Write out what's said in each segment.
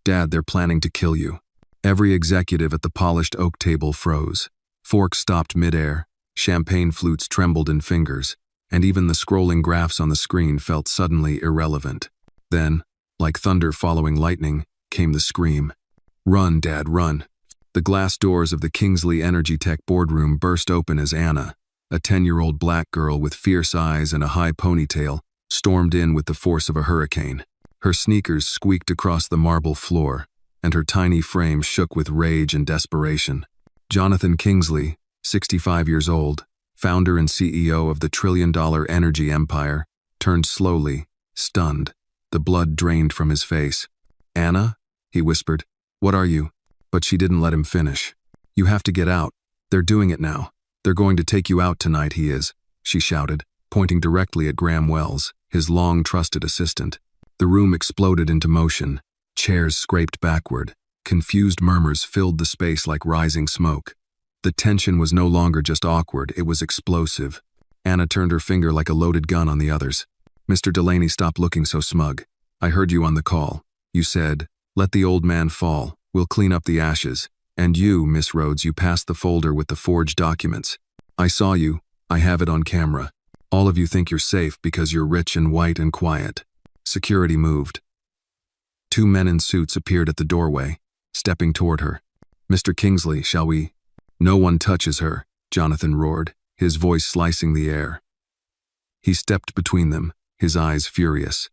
Dad, they're planning to kill you. Every executive at the polished oak table froze. Forks stopped midair, champagne flutes trembled in fingers, and even the scrolling graphs on the screen felt suddenly irrelevant. Then, like thunder following lightning, came the scream. "Run, Dad, run." The glass doors of the Kingsley Energy Tech boardroom burst open as Anna, a 10-year-old black girl with fierce eyes and a high ponytail, stormed in with the force of a hurricane. Her sneakers squeaked across the marble floor, and her tiny frame shook with rage and desperation. Jonathan Kingsley, 65 years old, founder and CEO of the trillion-dollar energy empire, turned slowly, stunned. The blood drained from his face. "Anna?" he whispered. "What are you?" But she didn't let him finish. "You have to get out. They're doing it now. They're going to take you out tonight, he is," she shouted, pointing directly at Graham Wells, his long-trusted assistant. The room exploded into motion. Chairs scraped backward. Confused murmurs filled the space like rising smoke. The tension was no longer just awkward, it was explosive. Anna turned her finger like a loaded gun on the others. "Mr. Delaney, stop looking so smug. I heard you on the call. You said, 'Let the old man fall. We'll clean up the ashes.' And you, Miss Rhodes, you passed the folder with the forged documents. I saw you. I have it on camera. All of you think you're safe because you're rich and white and quiet." Security moved. Two men in suits appeared at the doorway, stepping toward her. "Mr. Kingsley, shall we?" "No one touches her," Jonathan roared, his voice slicing the air. He stepped between them, his eyes furious.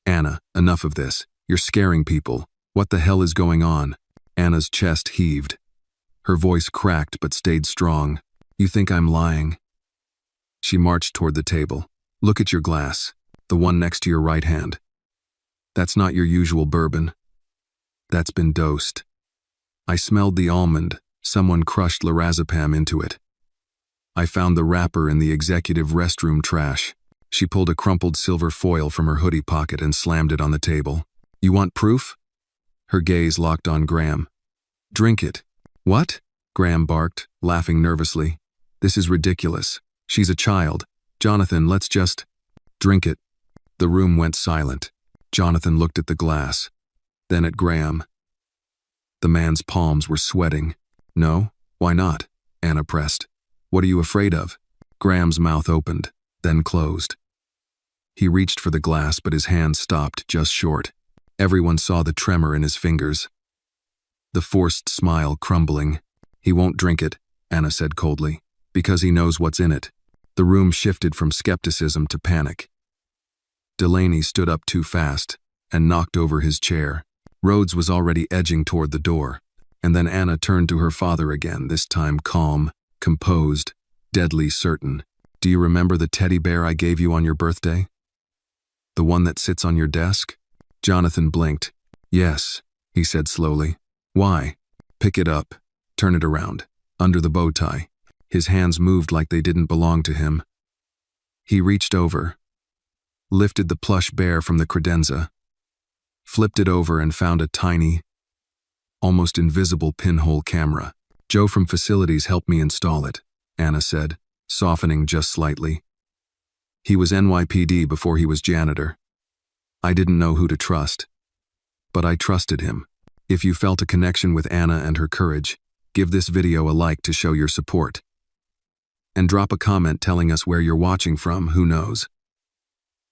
"Anna, enough of this. You're scaring people. What the hell is going on?" Anna's chest heaved. Her voice cracked but stayed strong. "You think I'm lying?" She marched toward the table. "Look at your glass, the one next to your right hand. That's not your usual bourbon. That's been dosed. I smelled the almond. Someone crushed lorazepam into it. I found the wrapper in the executive restroom trash." She pulled a crumpled silver foil from her hoodie pocket and slammed it on the table. "You want proof?" Her gaze locked on Graham. "Drink it." "What?" Graham barked, laughing nervously. "This is ridiculous. She's a child. Jonathan, let's just—" "Drink it." The room went silent. Jonathan looked at the glass, then at Graham. The man's palms were sweating. "No? Why not?" Anna pressed. "What are you afraid of?" Graham's mouth opened, then closed. He reached for the glass, but his hand stopped just short. Everyone saw the tremor in his fingers. The forced smile crumbling. "He won't drink it," Anna said coldly, "because he knows what's in it." The room shifted from skepticism to panic. Delaney stood up too fast and knocked over his chair. Rhodes was already edging toward the door. And then Anna turned to her father again, this time calm, composed, deadly certain. "Do you remember the teddy bear I gave you on your birthday? The one that sits on your desk?" Jonathan blinked. "Yes," he said slowly. "Why?" "Pick it up. Turn it around. Under the bow tie." His hands moved like they didn't belong to him. He reached over, lifted the plush bear from the credenza, flipped it over and found a tiny, almost invisible pinhole camera. "Joe from facilities helped me install it," Anna said, softening just slightly. "He was NYPD before he was janitor. I didn't know who to trust, but I trusted him." If you felt a connection with Anna and her courage, give this video a like to show your support. And drop a comment telling us where you're watching from, who knows?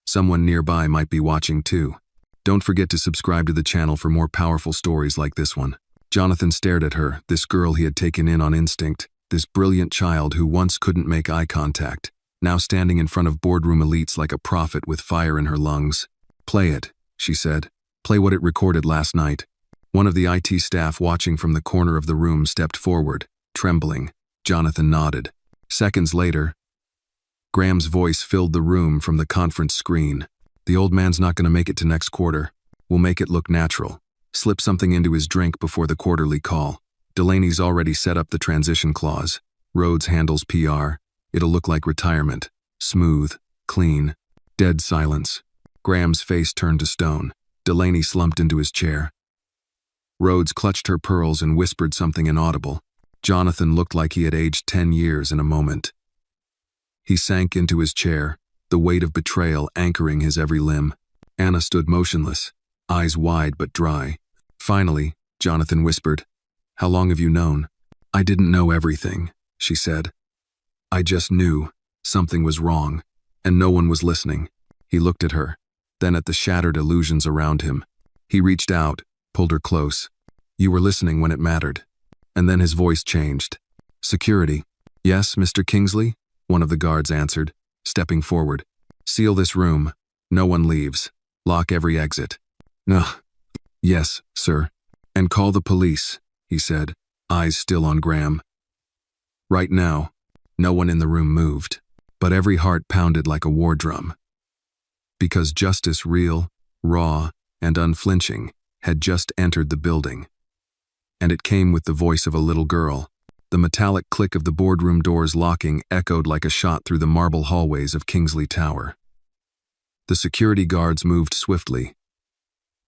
Someone nearby might be watching too. Don't forget to subscribe to the channel for more powerful stories like this one. Jonathan stared at her, this girl he had taken in on instinct, this brilliant child who once couldn't make eye contact, now standing in front of boardroom elites like a prophet with fire in her lungs. "Play it," she said. "Play what it recorded last night." One of the IT staff watching from the corner of the room stepped forward, trembling. Jonathan nodded. Seconds later, Graham's voice filled the room from the conference screen. "The old man's not going to make it to next quarter. We'll make it look natural. Slip something into his drink before the quarterly call. Delaney's already set up the transition clause. Rhodes handles PR. It'll look like retirement. Smooth, clean, dead silence." Graham's face turned to stone. Delaney slumped into his chair. Rhodes clutched her pearls and whispered something inaudible. Jonathan looked like he had aged 10 years in a moment. He sank into his chair, the weight of betrayal anchoring his every limb. Anna stood motionless, eyes wide but dry. Finally, Jonathan whispered, "How long have you known?" "I didn't know everything," she said. "I just knew something was wrong, and no one was listening." He looked at her, then at the shattered illusions around him. He reached out, pulled her close. "You were listening when it mattered." And then his voice changed. "Security." "Yes, Mr. Kingsley?" one of the guards answered, stepping forward. "Seal this room. No one leaves. Lock every exit." "No." "Yes, sir." "And call the police," he said, eyes still on Graham. Right now, no one in the room moved, but every heart pounded like a war drum. Because justice, real, raw, and unflinching, had just entered the building. And it came with the voice of a little girl. The metallic click of the boardroom doors locking echoed like a shot through the marble hallways of Kingsley Tower. The security guards moved swiftly,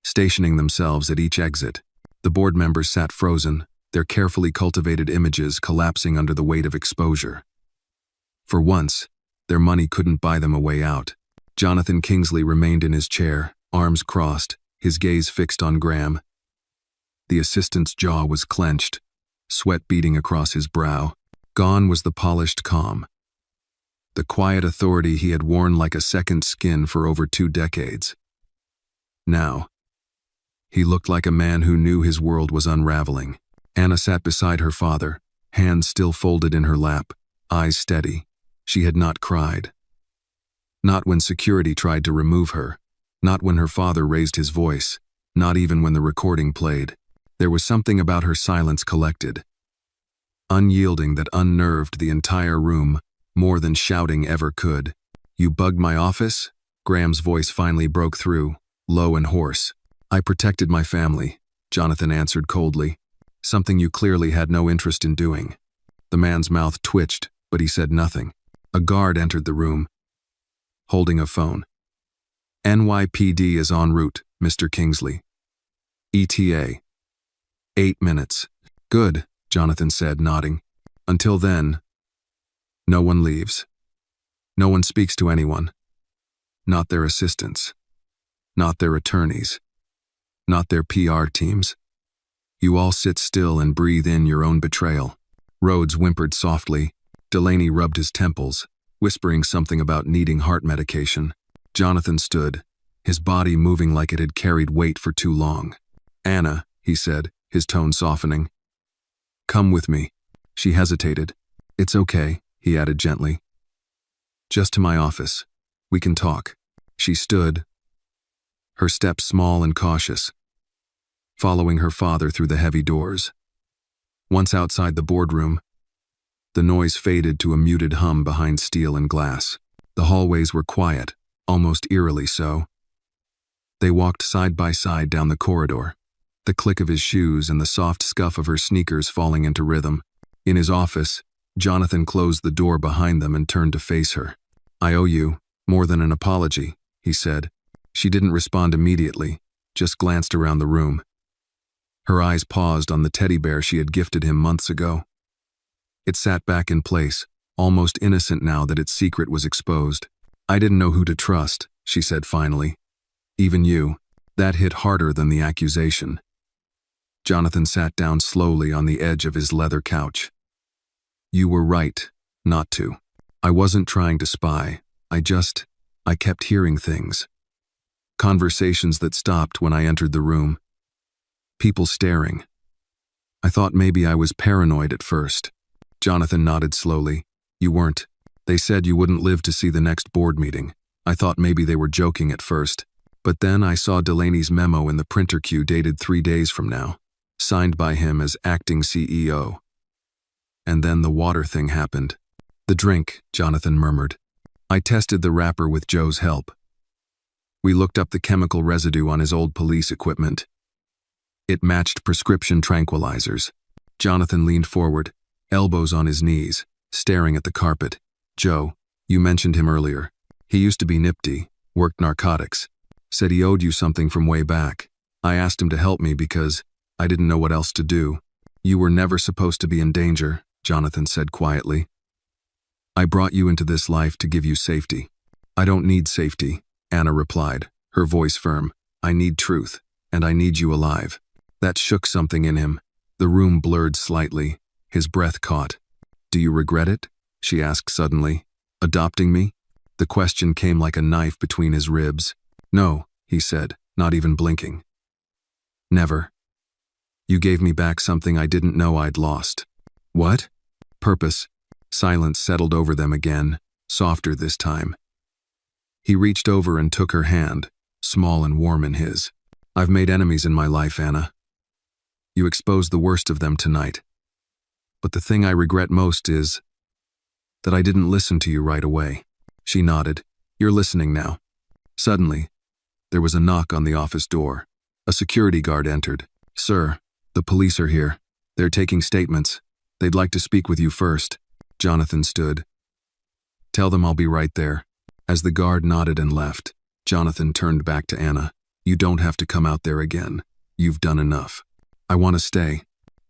stationing themselves at each exit. The board members sat frozen, their carefully cultivated images collapsing under the weight of exposure. For once, their money couldn't buy them a way out. Jonathan Kingsley remained in his chair, arms crossed, his gaze fixed on Graham. The assistant's jaw was clenched, sweat beading across his brow. Gone was the polished calm, the quiet authority he had worn like a second skin for over 2 decades. Now, he looked like a man who knew his world was unraveling. Anna sat beside her father, hands still folded in her lap, eyes steady. She had not cried. Not when security tried to remove her, not when her father raised his voice, not even when the recording played. There was something about her silence collected, unyielding, that unnerved the entire room more than shouting ever could. "You bugged my office?" Graham's voice finally broke through, low and hoarse. "I protected my family," Jonathan answered coldly. "Something you clearly had no interest in doing." The man's mouth twitched, but he said nothing. A guard entered the room, holding a phone. "NYPD is en route, Mr. Kingsley. ETA. 8 minutes. "Good," Jonathan said, nodding. "Until then, no one leaves. No one speaks to anyone. Not their assistants. Not their attorneys. Not their PR teams. You all sit still and breathe in your own betrayal." Rhodes whimpered softly. Delaney rubbed his temples, whispering something about needing heart medication. Jonathan stood, his body moving like it had carried weight for too long. "Anna," he said, his tone softening. "Come with me." She hesitated. "It's okay," he added gently. "Just to my office. We can talk." She stood, her steps small and cautious, following her father through the heavy doors. Once outside the boardroom, the noise faded to a muted hum behind steel and glass. The hallways were quiet, almost eerily so. They walked side by side down the corridor, the click of his shoes and the soft scuff of her sneakers falling into rhythm. In his office, Jonathan closed the door behind them and turned to face her. "I owe you more than an apology," he said. She didn't respond immediately, just glanced around the room. Her eyes paused on the teddy bear she had gifted him months ago. It sat back in place, almost innocent now that its secret was exposed. "I didn't know who to trust," she said finally. "Even you." That hit harder than the accusation. Jonathan sat down slowly on the edge of his leather couch. "You were right, not to. I wasn't trying to spy. I kept hearing things. Conversations that stopped when I entered the room. People staring. I thought maybe I was paranoid at first." Jonathan nodded slowly. "You weren't. They said you wouldn't live to see the next board meeting. I thought maybe they were joking at first. But then I saw Delaney's memo in the printer queue dated 3 days from now, signed by him as acting CEO. And then the water thing happened." "The drink," Jonathan murmured. "I tested the wrapper with Joe's help. We looked up the chemical residue on his old police equipment. It matched prescription tranquilizers." Jonathan leaned forward, elbows on his knees, staring at the carpet. "Joe, you mentioned him earlier. He used to be nifty, worked narcotics. Said he owed you something from way back. I asked him to help me because I didn't know what else to do." "You were never supposed to be in danger," Jonathan said quietly. "I brought you into this life to give you safety." "I don't need safety," Anna replied, her voice firm. "I need truth, and I need you alive." That shook something in him. The room blurred slightly. His breath caught. "Do you regret it?" she asked suddenly. "Adopting me?" The question came like a knife between his ribs. "No," he said, not even blinking. "Never. You gave me back something I didn't know I'd lost." "What?" "Purpose." Silence settled over them again, softer this time. He reached over and took her hand, small and warm in his. "I've made enemies in my life, Anna. You exposed the worst of them tonight. But the thing I regret most is that I didn't listen to you right away." She nodded. "You're listening now." Suddenly, there was a knock on the office door. A security guard entered. "Sir, the police are here. They're taking statements. They'd like to speak with you first." Jonathan stood. "Tell them I'll be right there." As the guard nodded and left, Jonathan turned back to Anna. "You don't have to come out there again. You've done enough." "I want to stay."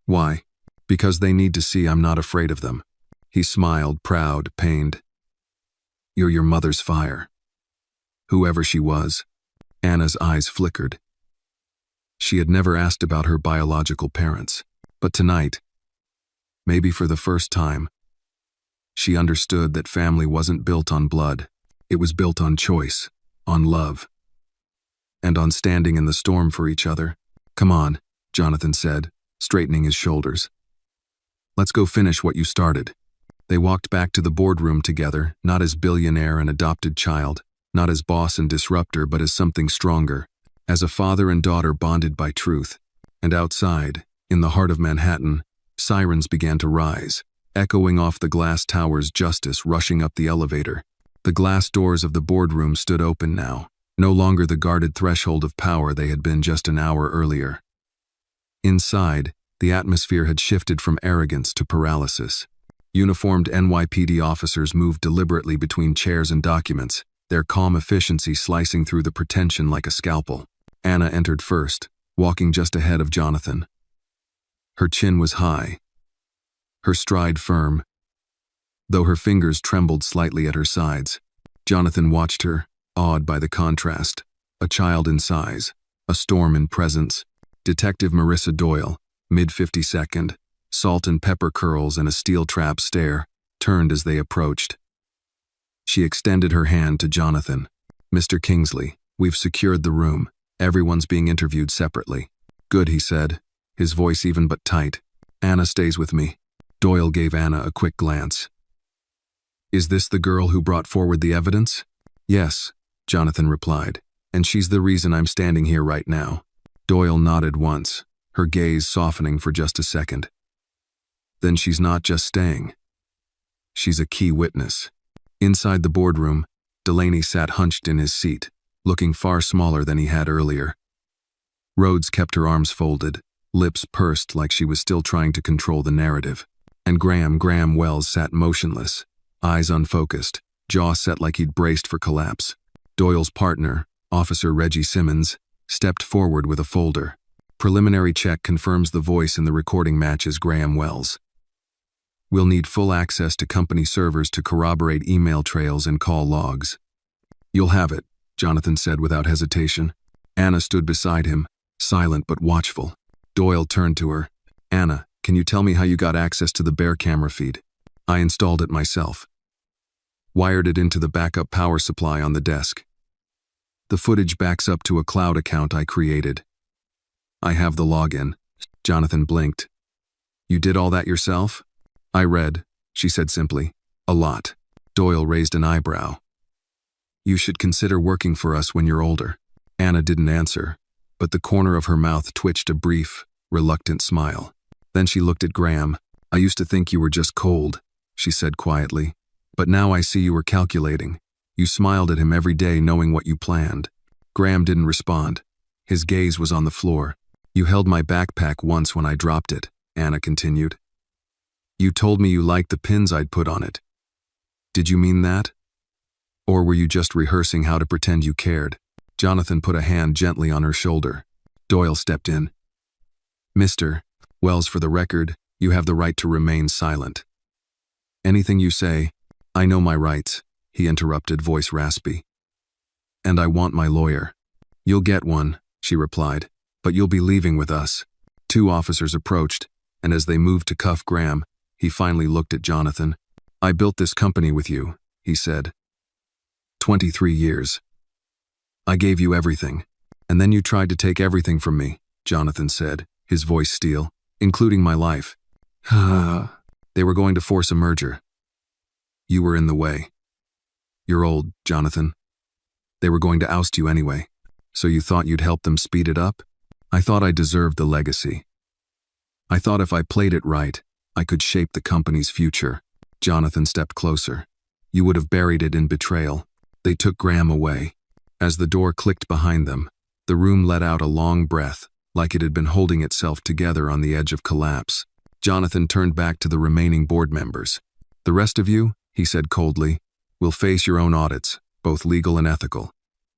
"Why?" "Because they need to see I'm not afraid of them." He smiled, proud, pained. "You're your mother's fire." Whoever she was. Anna's eyes flickered. She had never asked about her biological parents, but tonight, maybe for the first time, she understood that family wasn't built on blood. It was built on choice, on love, and on standing in the storm for each other. "Come on," Jonathan said, straightening his shoulders. "Let's go finish what you started." They walked back to the boardroom together, not as billionaire and adopted child, not as boss and disruptor, but as something stronger, as a father and daughter bonded by truth. And outside, in the heart of Manhattan, sirens began to rise, echoing off the glass towers, justice rushing up the elevator. The glass doors of the boardroom stood open now, no longer the guarded threshold of power they had been just an hour earlier. Inside, the atmosphere had shifted from arrogance to paralysis. Uniformed NYPD officers moved deliberately between chairs and documents, their calm efficiency slicing through the pretension like a scalpel. Anna entered first, walking just ahead of Jonathan. Her chin was high, her stride firm, though her fingers trembled slightly at her sides. Jonathan watched her, awed by the contrast. A child in size, a storm in presence. Detective Marissa Doyle, mid-52nd, salt and pepper curls and a steel-trap stare, turned as they approached. She extended her hand to Jonathan. "Mr. Kingsley, we've secured the room. Everyone's being interviewed separately." "Good," he said, his voice even but tight. "Anna stays with me." Doyle gave Anna a quick glance. "Is this the girl who brought forward the evidence?" "Yes," Jonathan replied, "and she's the reason I'm standing here right now." Doyle nodded once, her gaze softening for just a second. "Then she's not just staying. She's a key witness." Inside the boardroom, Delaney sat hunched in his seat, looking far smaller than he had earlier. Rhodes kept her arms folded, lips pursed like she was still trying to control the narrative. And Graham Wells sat motionless, eyes unfocused, jaw set like he'd braced for collapse. Doyle's partner, Officer Reggie Simmons, stepped forward with a folder. "Preliminary check confirms the voice in the recording matches Graham Wells. We'll need full access to company servers to corroborate email trails and call logs." "You'll have it," Jonathan said without hesitation. Anna stood beside him, silent but watchful. Doyle turned to her. "Anna, can you tell me how you got access to the Bear camera feed?" "I installed it myself. Wired it into the backup power supply on the desk. The footage backs up to a cloud account I created. I have the login." Jonathan blinked. "You did all that yourself?" "I read," she said simply. "A lot." Doyle raised an eyebrow. "You should consider working for us when you're older." Anna didn't answer, but the corner of her mouth twitched a brief, reluctant smile. Then she looked at Graham. "I used to think you were just cold," she said quietly. "But now I see you were calculating. You smiled at him every day knowing what you planned." Graham didn't respond. His gaze was on the floor. "You held my backpack once when I dropped it," Anna continued. "You told me you liked the pins I'd put on it. Did you mean that? Or were you just rehearsing how to pretend you cared?" Jonathan put a hand gently on her shoulder. Doyle stepped in. "Mr. Wells, for the record, you have the right to remain silent." "Anything you say, I know my rights," he interrupted, voice raspy. "And I want my lawyer." "You'll get one," she replied, "but you'll be leaving with us." Two officers approached, and as they moved to cuff Graham, he finally looked at Jonathan. "I built this company with you," he said. 23 years. I gave you everything, and then you tried to take everything from me," Jonathan said, his voice steel, "including my life." They were going to force a merger. You were in the way. You're old, Jonathan. They were going to oust you anyway, so you thought you'd help them speed it up? I thought I deserved the legacy. I thought if I played it right, I could shape the company's future. Jonathan stepped closer. You would have buried it in betrayal. They took Graham away. As the door clicked behind them, the room let out a long breath, like it had been holding itself together on the edge of collapse. Jonathan turned back to the remaining board members. "The rest of you," he said coldly, "will face your own audits, both legal and ethical.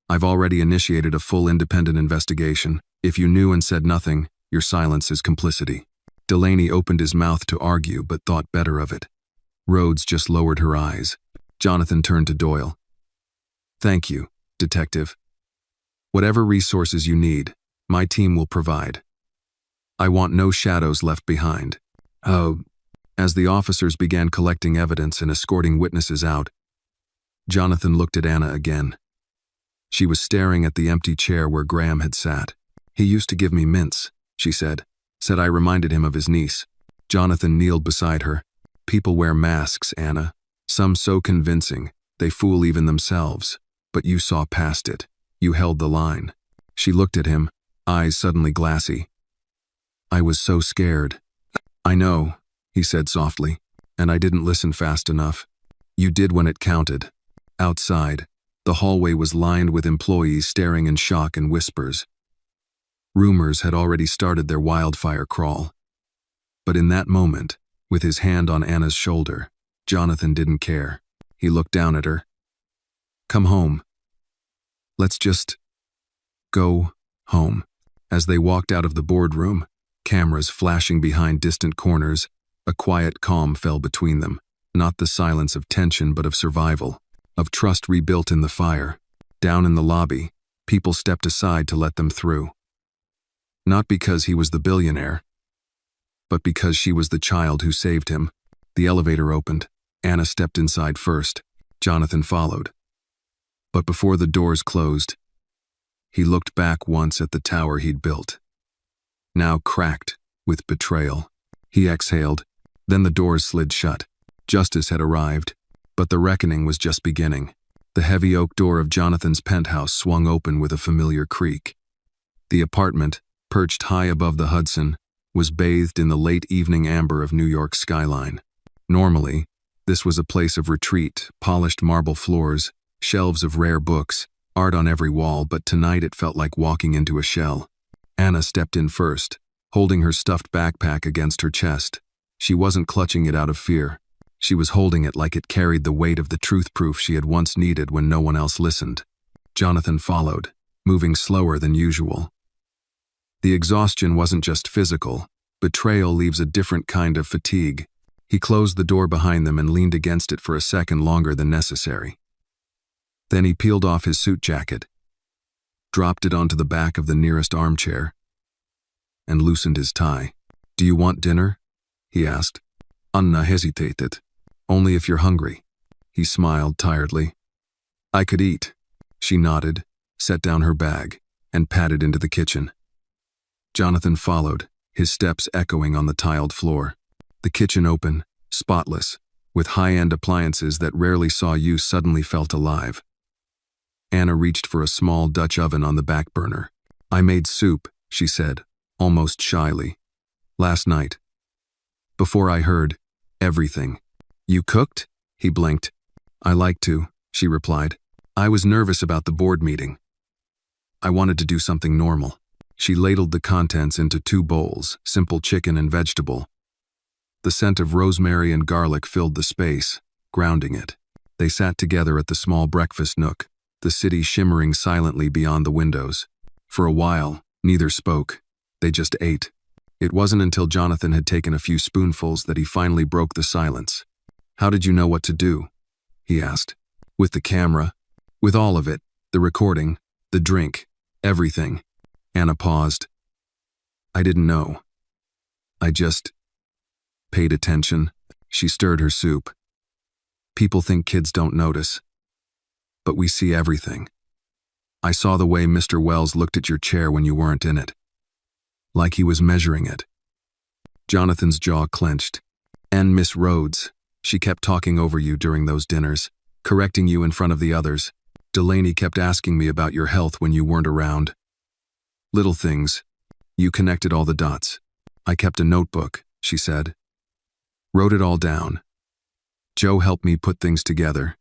I've already initiated a full independent investigation. If you knew and said nothing, your silence is complicity." Delaney opened his mouth to argue but thought better of it. Rhodes just lowered her eyes. Jonathan turned to Doyle. "Thank you, Detective. Whatever resources you need, my team will provide. I want no shadows left behind." As the officers began collecting evidence and escorting witnesses out, Jonathan looked at Anna again. She was staring at the empty chair where Graham had sat. "He used to give me mints," she said I reminded him of his niece. Jonathan kneeled beside her. "People wear masks, Anna. Some so convincing, they fool even themselves. But you saw past it. You held the line." She looked at him, eyes suddenly glassy. "I was so scared." "I know," he said softly, "and I didn't listen fast enough. You did when it counted." Outside, the hallway was lined with employees staring in shock and whispers. Rumors had already started their wildfire crawl. But in that moment, with his hand on Anna's shoulder, Jonathan didn't care. He looked down at her. "Come home. Let's just go home." As they walked out of the boardroom, cameras flashing behind distant corners, a quiet calm fell between them. Not the silence of tension but of survival, of trust rebuilt in the fire. Down in the lobby, people stepped aside to let them through. Not because he was the billionaire, but because she was the child who saved him. The elevator opened. Anna stepped inside first. Jonathan followed. But before the doors closed, he looked back once at the tower he'd built. Now cracked with betrayal. He exhaled, then the doors slid shut. Justice had arrived, but the reckoning was just beginning. The heavy oak door of Jonathan's penthouse swung open with a familiar creak. The apartment, perched high above the Hudson, was bathed in the late evening amber of New York's skyline. Normally, this was a place of retreat, polished marble floors, shelves of rare books, art on every wall, but tonight it felt like walking into a shell. Anna stepped in first, holding her stuffed backpack against her chest. She wasn't clutching it out of fear. She was holding it like it carried the weight of the truth proof she had once needed when no one else listened. Jonathan followed, moving slower than usual. The exhaustion wasn't just physical. Betrayal leaves a different kind of fatigue. He closed the door behind them and leaned against it for a second longer than necessary. Then he peeled off his suit jacket, dropped it onto the back of the nearest armchair, and loosened his tie. "Do you want dinner?" he asked. Anna hesitated. "Only if you're hungry." He smiled tiredly. "I could eat." She nodded, set down her bag, and padded into the kitchen. Jonathan followed, his steps echoing on the tiled floor. The kitchen open, spotless, with high-end appliances that rarely saw use suddenly felt alive. Anna reached for a small Dutch oven on the back burner. "I made soup," she said, almost shyly. "Last night. Before I heard everything." "You cooked?" He blinked. "I like to," she replied. "I was nervous about the board meeting. I wanted to do something normal." She ladled the contents into 2 bowls, simple chicken and vegetable. The scent of rosemary and garlic filled the space, grounding it. They sat together at the small breakfast nook, the city shimmering silently beyond the windows. For a while, neither spoke. They just ate. It wasn't until Jonathan had taken a few spoonfuls that he finally broke the silence. "How did you know what to do?" he asked. "With the camera. With all of it. The recording, the drink, everything." Anna paused. "I didn't know." I just paid attention. She stirred her soup. People think kids don't notice, but we see everything. I saw the way Mr. Wells looked at your chair when you weren't in it. Like he was measuring it. Jonathan's jaw clenched. And Miss Rhodes, she kept talking over you during those dinners, correcting you in front of the others. Delaney kept asking me about your health when you weren't around. Little things. You connected all the dots. I kept a notebook, she said. Wrote it all down. Joe helped me put things together.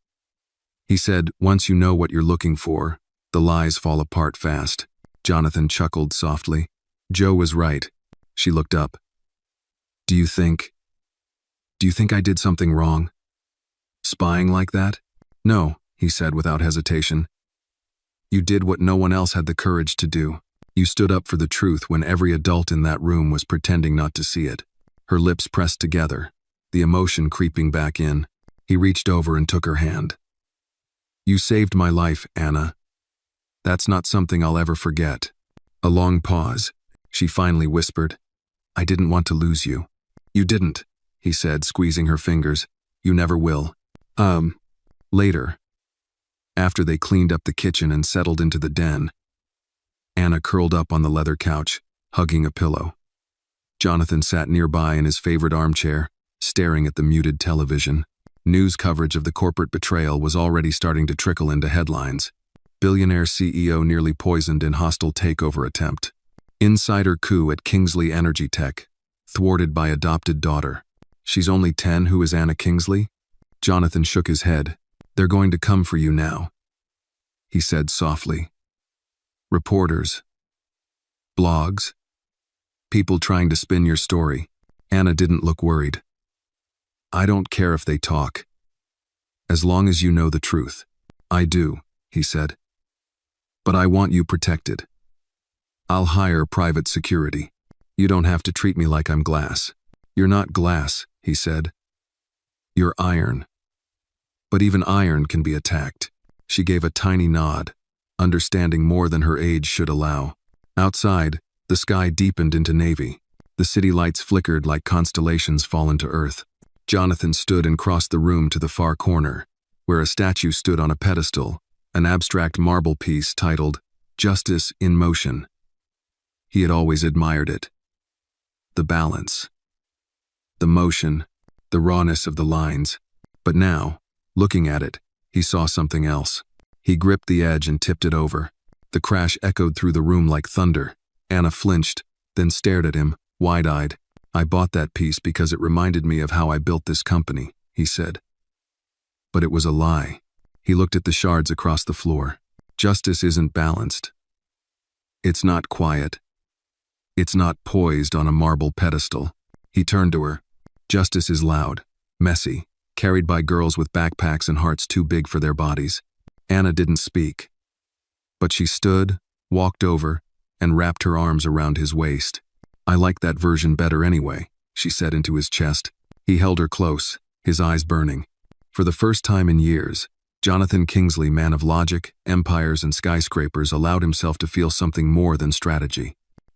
He said, once you know what you're looking for, the lies fall apart fast. Jonathan chuckled softly. Joe was right. She looked up. Do you think I did something wrong? Spying like that? No, he said without hesitation. You did what no one else had the courage to do. You stood up for the truth when every adult in that room was pretending not to see it. Her lips pressed together, the emotion creeping back in. He reached over and took her hand. You saved my life, Anna. That's not something I'll ever forget. A long pause. She finally whispered, I didn't want to lose you. You didn't, he said, squeezing her fingers. You never will. Later. After they cleaned up the kitchen and settled into the den, Anna curled up on the leather couch, hugging a pillow. Jonathan sat nearby in his favorite armchair, staring at the muted television. News coverage of the corporate betrayal was already starting to trickle into headlines. Billionaire CEO nearly poisoned in hostile takeover attempt. Insider coup at Kingsley Energy Tech, thwarted by adopted daughter. She's only 10, who is Anna Kingsley? Jonathan shook his head. They're going to come for you now, he said softly. Reporters. Blogs. People trying to spin your story. Anna didn't look worried. I don't care if they talk. As long as you know the truth. I do, he said. But I want you protected. I'll hire private security. You don't have to treat me like I'm glass. You're not glass, he said. You're iron. But even iron can be attacked. She gave a tiny nod, understanding more than her age should allow. Outside, the sky deepened into navy. The city lights flickered like constellations fallen to earth. Jonathan stood and crossed the room to the far corner, where a statue stood on a pedestal, an abstract marble piece titled, Justice in Motion. He had always admired it. The balance. The motion, the rawness of the lines. But now, looking at it, he saw something else. He gripped the edge and tipped it over. The crash echoed through the room like thunder. Anna flinched, then stared at him, wide-eyed. I bought that piece because it reminded me of how I built this company, he said. But it was a lie. He looked at the shards across the floor. Justice isn't balanced. It's not quiet. It's not poised on a marble pedestal. He turned to her. Justice is loud, messy, carried by girls with backpacks and hearts too big for their bodies. Anna didn't speak. But she stood, walked over, and wrapped her arms around his waist. I like that version better anyway, she said into his chest. He held her close, his eyes burning. For the first time in years, Jonathan Kingsley, man of logic, empires, and skyscrapers, allowed himself to feel something more than strategy.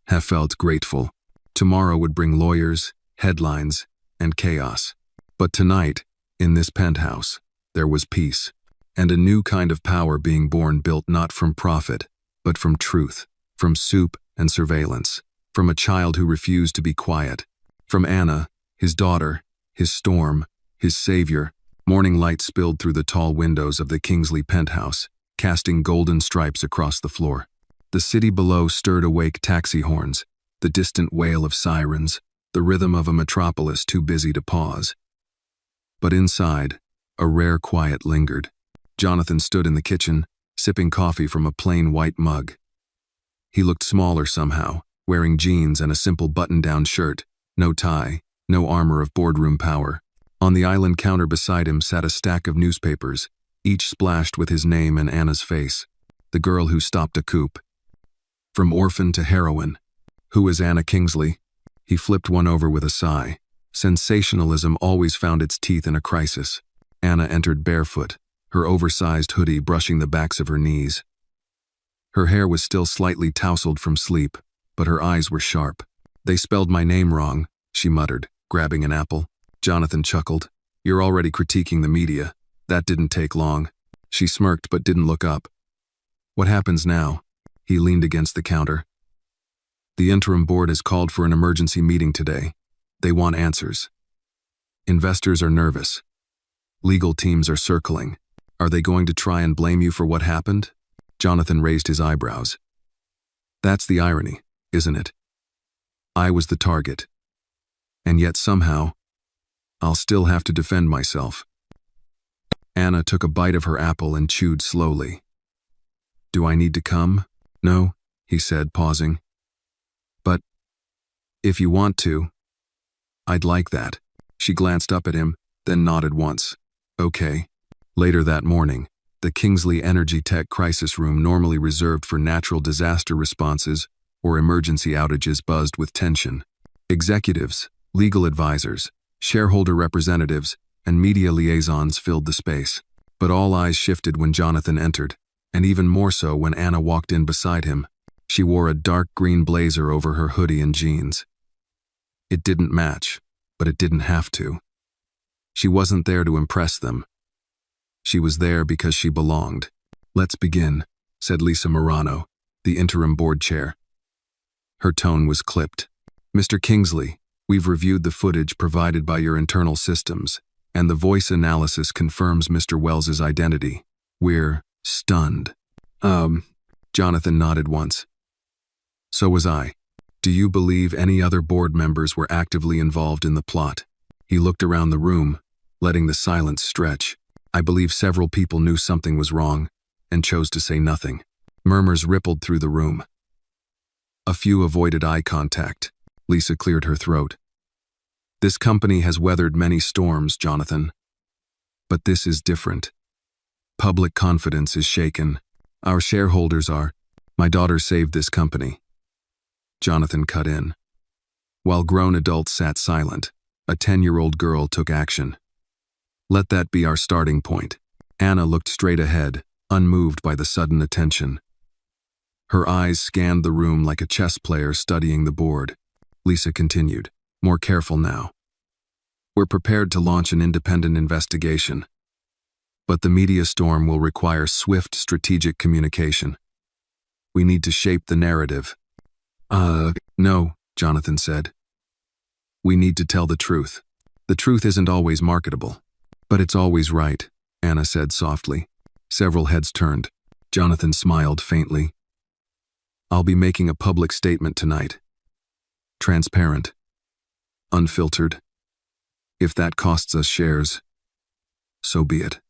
Have felt grateful. Tomorrow would bring lawyers, headlines, and chaos. But tonight, in this penthouse, there was peace, and a new kind of power being born, built not from profit, but from truth, from soup and surveillance, from a child who refused to be quiet, from Anna, his daughter, his storm, his savior. Morning light spilled through the tall windows of the Kingsley penthouse, casting golden stripes across the floor. The city below stirred awake taxi horns, the distant wail of sirens, the rhythm of a metropolis too busy to pause. But inside, a rare quiet lingered. Jonathan stood in the kitchen, sipping coffee from a plain white mug. He looked smaller somehow, wearing jeans and a simple button-down shirt, no tie, no armor of boardroom power. On the island counter beside him sat a stack of newspapers, each splashed with his name and Anna's face. The girl who stopped a coup. From orphan to heroine. Who is Anna Kingsley? He flipped one over with a sigh. Sensationalism always found its teeth in a crisis. Anna entered barefoot, her oversized hoodie brushing the backs of her knees. Her hair was still slightly tousled from sleep, but her eyes were sharp. They spelled my name wrong, she muttered, grabbing an apple. Jonathan chuckled. You're already critiquing the media. That didn't take long. She smirked but didn't look up. What happens now? He leaned against the counter. The interim board has called for an emergency meeting today. They want answers. Investors are nervous. Legal teams are circling. Are they going to try and blame you for what happened? Jonathan raised his eyebrows. That's the irony, isn't it? I was the target. And yet somehow, I'll still have to defend myself. Anna took a bite of her apple and chewed slowly. Do I need to come? No, he said, pausing. But if you want to, I'd like that. She glanced up at him, then nodded once. Okay. Later that morning, the Kingsley Energy Tech crisis room normally reserved for natural disaster responses or emergency outages buzzed with tension. Executives, legal advisors, shareholder representatives, and media liaisons filled the space. But all eyes shifted when Jonathan entered, and even more so when Anna walked in beside him. She wore a dark green blazer over her hoodie and jeans. It didn't match, but it didn't have to. She wasn't there to impress them. She was there because she belonged. Let's begin, said Lisa Morano, the interim board chair. Her tone was clipped. Mr. Kingsley, we've reviewed the footage provided by your internal systems, and the voice analysis confirms Mr. Wells's identity. We're stunned. Jonathan nodded once. So was I. Do you believe any other board members were actively involved in the plot? He looked around the room, letting the silence stretch. I believe several people knew something was wrong and chose to say nothing. Murmurs rippled through the room. A few avoided eye contact. Lisa cleared her throat. This company has weathered many storms, Jonathan. But this is different. Public confidence is shaken. Our shareholders are. My daughter saved this company. Jonathan cut in. While grown adults sat silent, a 10-year-old girl took action. Let that be our starting point. Anna looked straight ahead, unmoved by the sudden attention. Her eyes scanned the room like a chess player studying the board. Lisa continued, more careful now. We're prepared to launch an independent investigation. But the media storm will require swift strategic communication. We need to shape the narrative. No, Jonathan said. We need to tell the truth. The truth isn't always marketable. But it's always right, Anna said softly. Several heads turned. Jonathan smiled faintly. I'll be making a public statement tonight. Transparent. Unfiltered. If that costs us shares, so be it.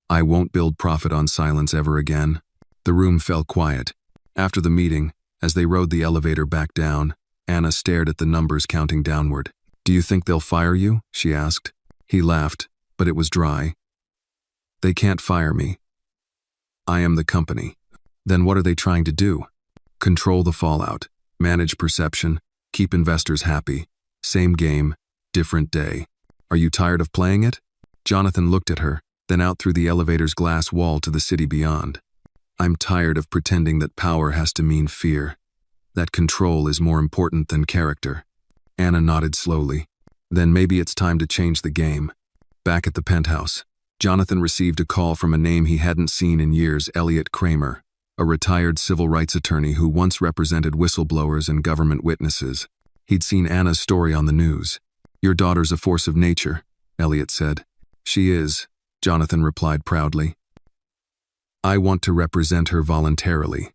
I won't build profit on silence ever again. The room fell quiet. After the meeting, as they rode the elevator back down, Anna stared at the numbers counting downward. Do you think they'll fire you? She asked. He laughed, but it was dry. They can't fire me. I am the company. Then what are they trying to do? Control the fallout, manage perception, keep investors happy. Same game, different day. Are you tired of playing it? Jonathan looked at her, then out through the elevator's glass wall to the city beyond. I'm tired of pretending that power has to mean fear. That control is more important than character. Anna nodded slowly. Then maybe it's time to change the game. Back at the penthouse, Jonathan received a call from a name he hadn't seen in years, Elliot Kramer, a retired civil rights attorney who once represented whistleblowers and government witnesses. He'd seen Anna's story on the news. Your daughter's a force of nature, Elliot said. She is, Jonathan replied proudly. I want to represent her voluntarily.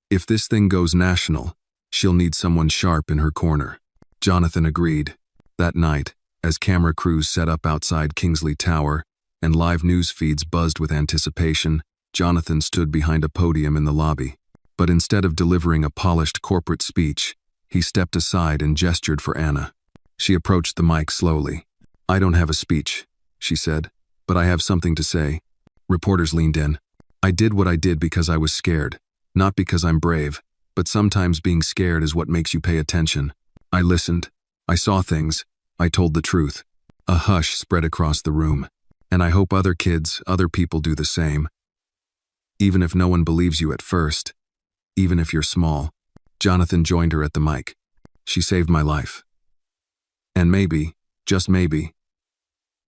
If this thing goes national, she'll need someone sharp in her corner. Jonathan agreed. That night, as camera crews set up outside Kingsley Tower and live news feeds buzzed with anticipation, Jonathan stood behind a podium in the lobby. But instead of delivering a polished corporate speech, he stepped aside and gestured for Anna. She approached the mic slowly. I don't have a speech, she said, but I have something to say. Reporters leaned in. I did what I did because I was scared, not because I'm brave, but sometimes being scared is what makes you pay attention. I listened. I saw things. I told the truth. A hush spread across the room, and I hope other kids, other people do the same. Even if no one believes you at first, even if you're small. Jonathan joined her at the mic. She saved my life. And maybe, just maybe,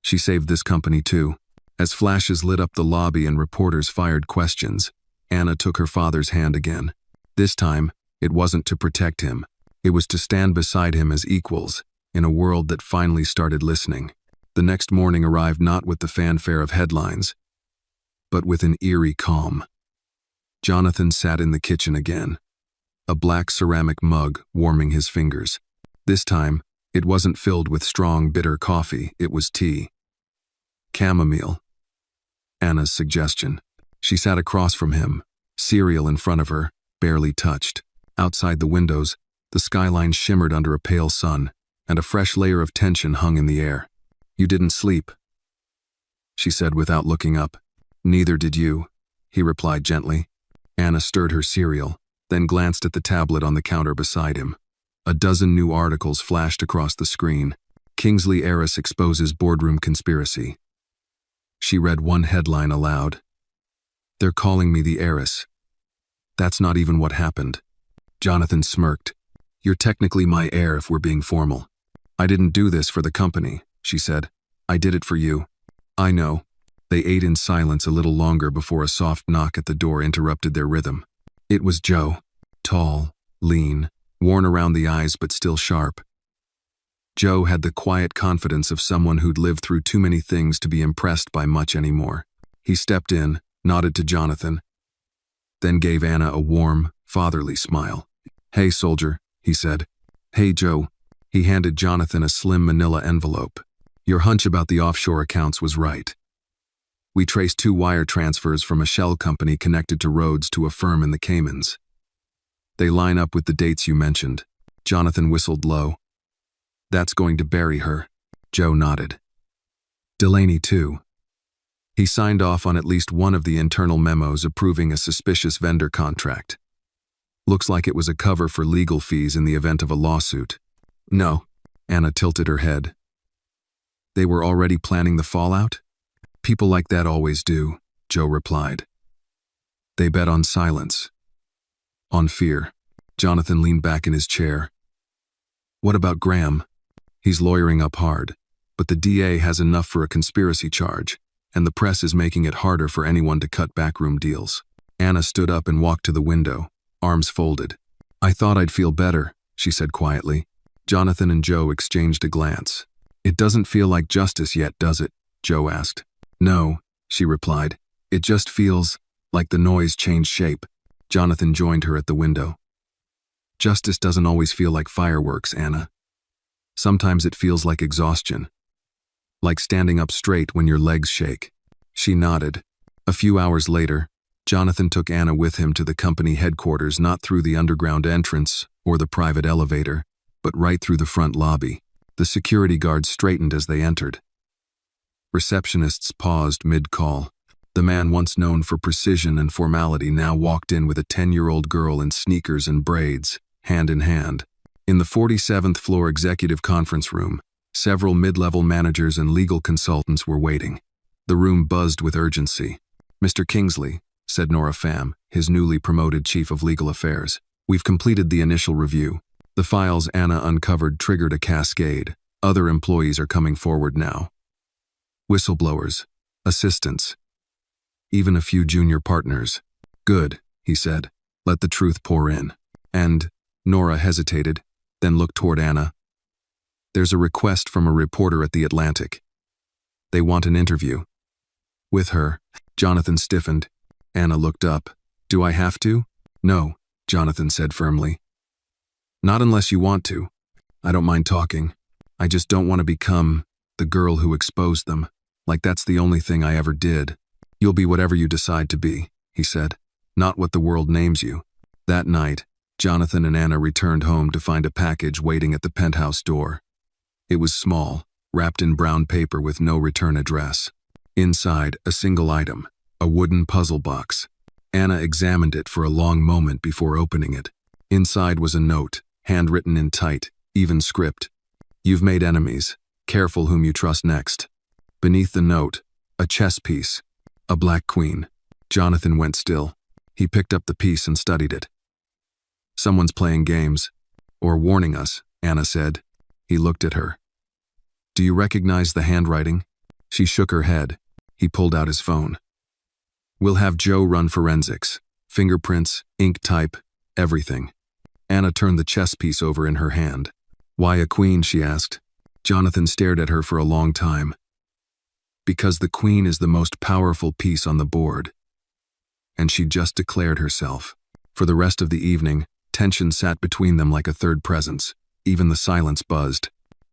she saved this company too. As flashes lit up the lobby and reporters fired questions, Anna took her father's hand again. This time, it wasn't to protect him. It was to stand beside him as equals, in a world that finally started listening. The next morning arrived not with the fanfare of headlines, but with an eerie calm. Jonathan sat in the kitchen again, a black ceramic mug warming his fingers. This time, it wasn't filled with strong, bitter coffee, it was tea. Chamomile. Anna's suggestion. She sat across from him, cereal in front of her, barely touched. Outside the windows, the skyline shimmered under a pale sun, and a fresh layer of tension hung in the air. "You didn't sleep," she said without looking up. "Neither did you," he replied gently. Anna stirred her cereal, then glanced at the tablet on the counter beside him. A dozen new articles flashed across the screen. Kingsley heiress exposes boardroom conspiracy. She read one headline aloud. "They're calling me the heiress. That's not even what happened." Jonathan smirked. "You're technically my heir if we're being formal. I didn't do this for the company," she said. "I did it for you." "I know." They ate in silence a little longer before a soft knock at the door interrupted their rhythm. It was Joe, tall, lean, worn around the eyes but still sharp. Joe had the quiet confidence of someone who'd lived through too many things to be impressed by much anymore. He stepped in, nodded to Jonathan, then gave Anna a warm, fatherly smile. "Hey, soldier," he said. "Hey, Joe." He handed Jonathan a slim manila envelope. "Your hunch about the offshore accounts was right. We traced 2 wire transfers from a shell company connected to Rhodes to a firm in the Caymans. They line up with the dates you mentioned." Jonathan whistled low. "That's going to bury her." Joe nodded. "Delaney too." He signed off on at least one of the internal memos approving a suspicious vendor contract. "Looks like it was a cover for legal fees in the event of a lawsuit." "No." Anna tilted her head. "They were already planning the fallout?" "People like that always do," Joe replied. "They bet on silence. On fear." Jonathan leaned back in his chair. "What about Graham? He's lawyering up hard, but the DA has enough for a conspiracy charge, and the press is making it harder for anyone to cut backroom deals." Anna stood up and walked to the window, arms folded. "I thought I'd feel better," she said quietly. Jonathan and Joe exchanged a glance. "It doesn't feel like justice yet, does it?" Joe asked. "No," she replied. "It just feels like the noise changed shape." Jonathan joined her at the window. "Justice doesn't always feel like fireworks, Anna. Sometimes it feels like exhaustion. Like standing up straight when your legs shake." She nodded. A few hours later, Jonathan took Anna with him to the company headquarters, not through the underground entrance or the private elevator, but right through the front lobby. The security guards straightened as they entered. Receptionists paused mid-call. The man once known for precision and formality now walked in with a 10-year-old girl in sneakers and braids, hand in hand. In the 47th floor executive conference room, several mid-level managers and legal consultants were waiting. The room buzzed with urgency. "Mr. Kingsley," said Nora Pham, his newly promoted chief of legal affairs, "we've completed the initial review. The files Anna uncovered triggered a cascade. Other employees are coming forward now. Whistleblowers, assistants, even a few junior partners." "Good," he said. "Let the truth pour in." "And," Nora hesitated, then looked toward Anna. "There's a request from a reporter at The Atlantic. They want an interview." "With her." Jonathan stiffened. Anna looked up. "Do I have to?" "No," Jonathan said firmly. "Not unless you want to. I don't mind talking. I just don't want to become the girl who exposed them. Like that's the only thing I ever did." "You'll be whatever you decide to be," he said. "Not what the world names you." That night, Jonathan and Anna returned home to find a package waiting at the penthouse door. It was small, wrapped in brown paper with no return address. Inside, a single item, a wooden puzzle box. Anna examined it for a long moment before opening it. Inside was a note, handwritten in tight, even script. "You've made enemies. Careful whom you trust next." Beneath the note, a chess piece, a black queen. Jonathan went still. He picked up the piece and studied it. "Someone's playing games. Or warning us," Anna said. He looked at her. Do you recognize the handwriting? She shook her head. He pulled out his phone. We'll have Joe run forensics. Fingerprints, ink type, everything. Anna turned the chess piece over in her hand. Why a queen, she asked. Jonathan stared at her for a long time. Because the queen is the most powerful piece on the board. And she just declared herself. For the rest of the evening, tension sat between them like a third presence. Even the silence buzzed.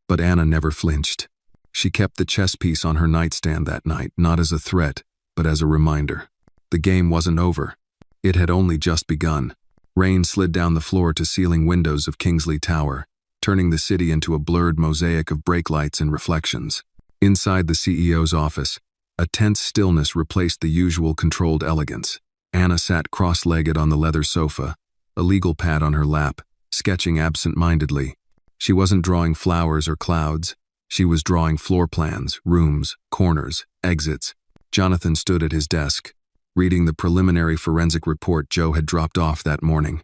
But Anna never flinched. She kept the chess piece on her nightstand that night, not as a threat, but as a reminder. The game wasn't over. It had only just begun. Rain slid down the floor-to-ceiling windows of Kingsley Tower, turning the city into a blurred mosaic of brake lights and reflections. Inside the CEO's office, a tense stillness replaced the usual controlled elegance. Anna sat cross-legged on the leather sofa, a legal pad on her lap, sketching absent-mindedly. She wasn't drawing flowers or clouds. She was drawing floor plans, rooms, corners, exits. Jonathan stood at his desk, reading the preliminary forensic report Joe had dropped off that morning.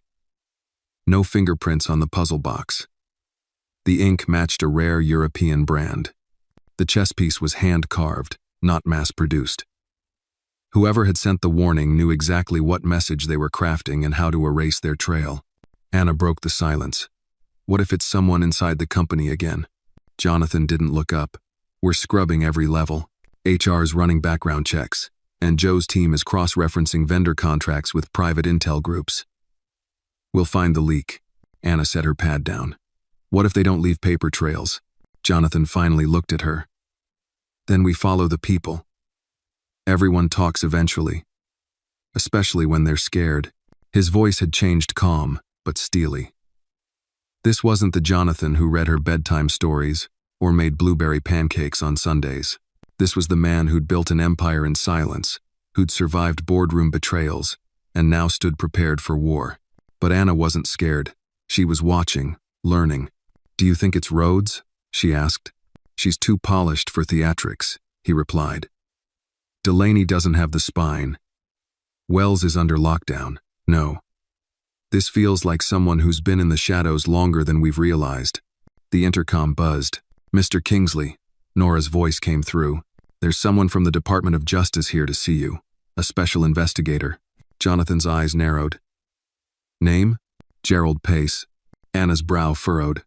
No fingerprints on the puzzle box. The ink matched a rare European brand. The chess piece was hand-carved, not mass-produced. Whoever had sent the warning knew exactly what message they were crafting and how to erase their trail. Anna broke the silence. What if it's someone inside the company again? Jonathan didn't look up. We're scrubbing every level. HR's running background checks, and Joe's team is cross-referencing vendor contracts with private intel groups. We'll find the leak. Anna set her pad down. What if they don't leave paper trails? Jonathan finally looked at her. Then we follow the people. Everyone talks eventually, especially when they're scared. His voice had changed calm, but steely. This wasn't the Jonathan who read her bedtime stories or made blueberry pancakes on Sundays. This was the man who'd built an empire in silence, who'd survived boardroom betrayals, and now stood prepared for war. But Anna wasn't scared. She was watching, learning. Do you think it's Rhodes? She asked. She's too polished for theatrics, he replied. Delaney doesn't have the spine. Wells is under lockdown. No. This feels like someone who's been in the shadows longer than we've realized. The intercom buzzed. Mr. Kingsley. Nora's voice came through. There's someone from the Department of Justice here to see you. A special investigator. Jonathan's eyes narrowed. Name? Gerald Pace. Anna's brow furrowed.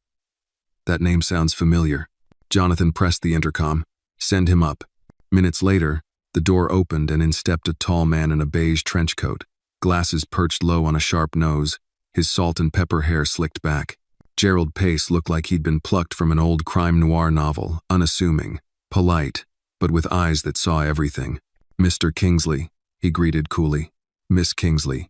That name sounds familiar. Jonathan pressed the intercom. Send him up. Minutes later, the door opened and in stepped a tall man in a beige trench coat. Glasses perched low on a sharp nose, his salt and pepper hair slicked back. Gerald Pace looked like he'd been plucked from an old crime noir novel, unassuming, polite, but with eyes that saw everything. Mr. Kingsley, he greeted coolly. Miss Kingsley.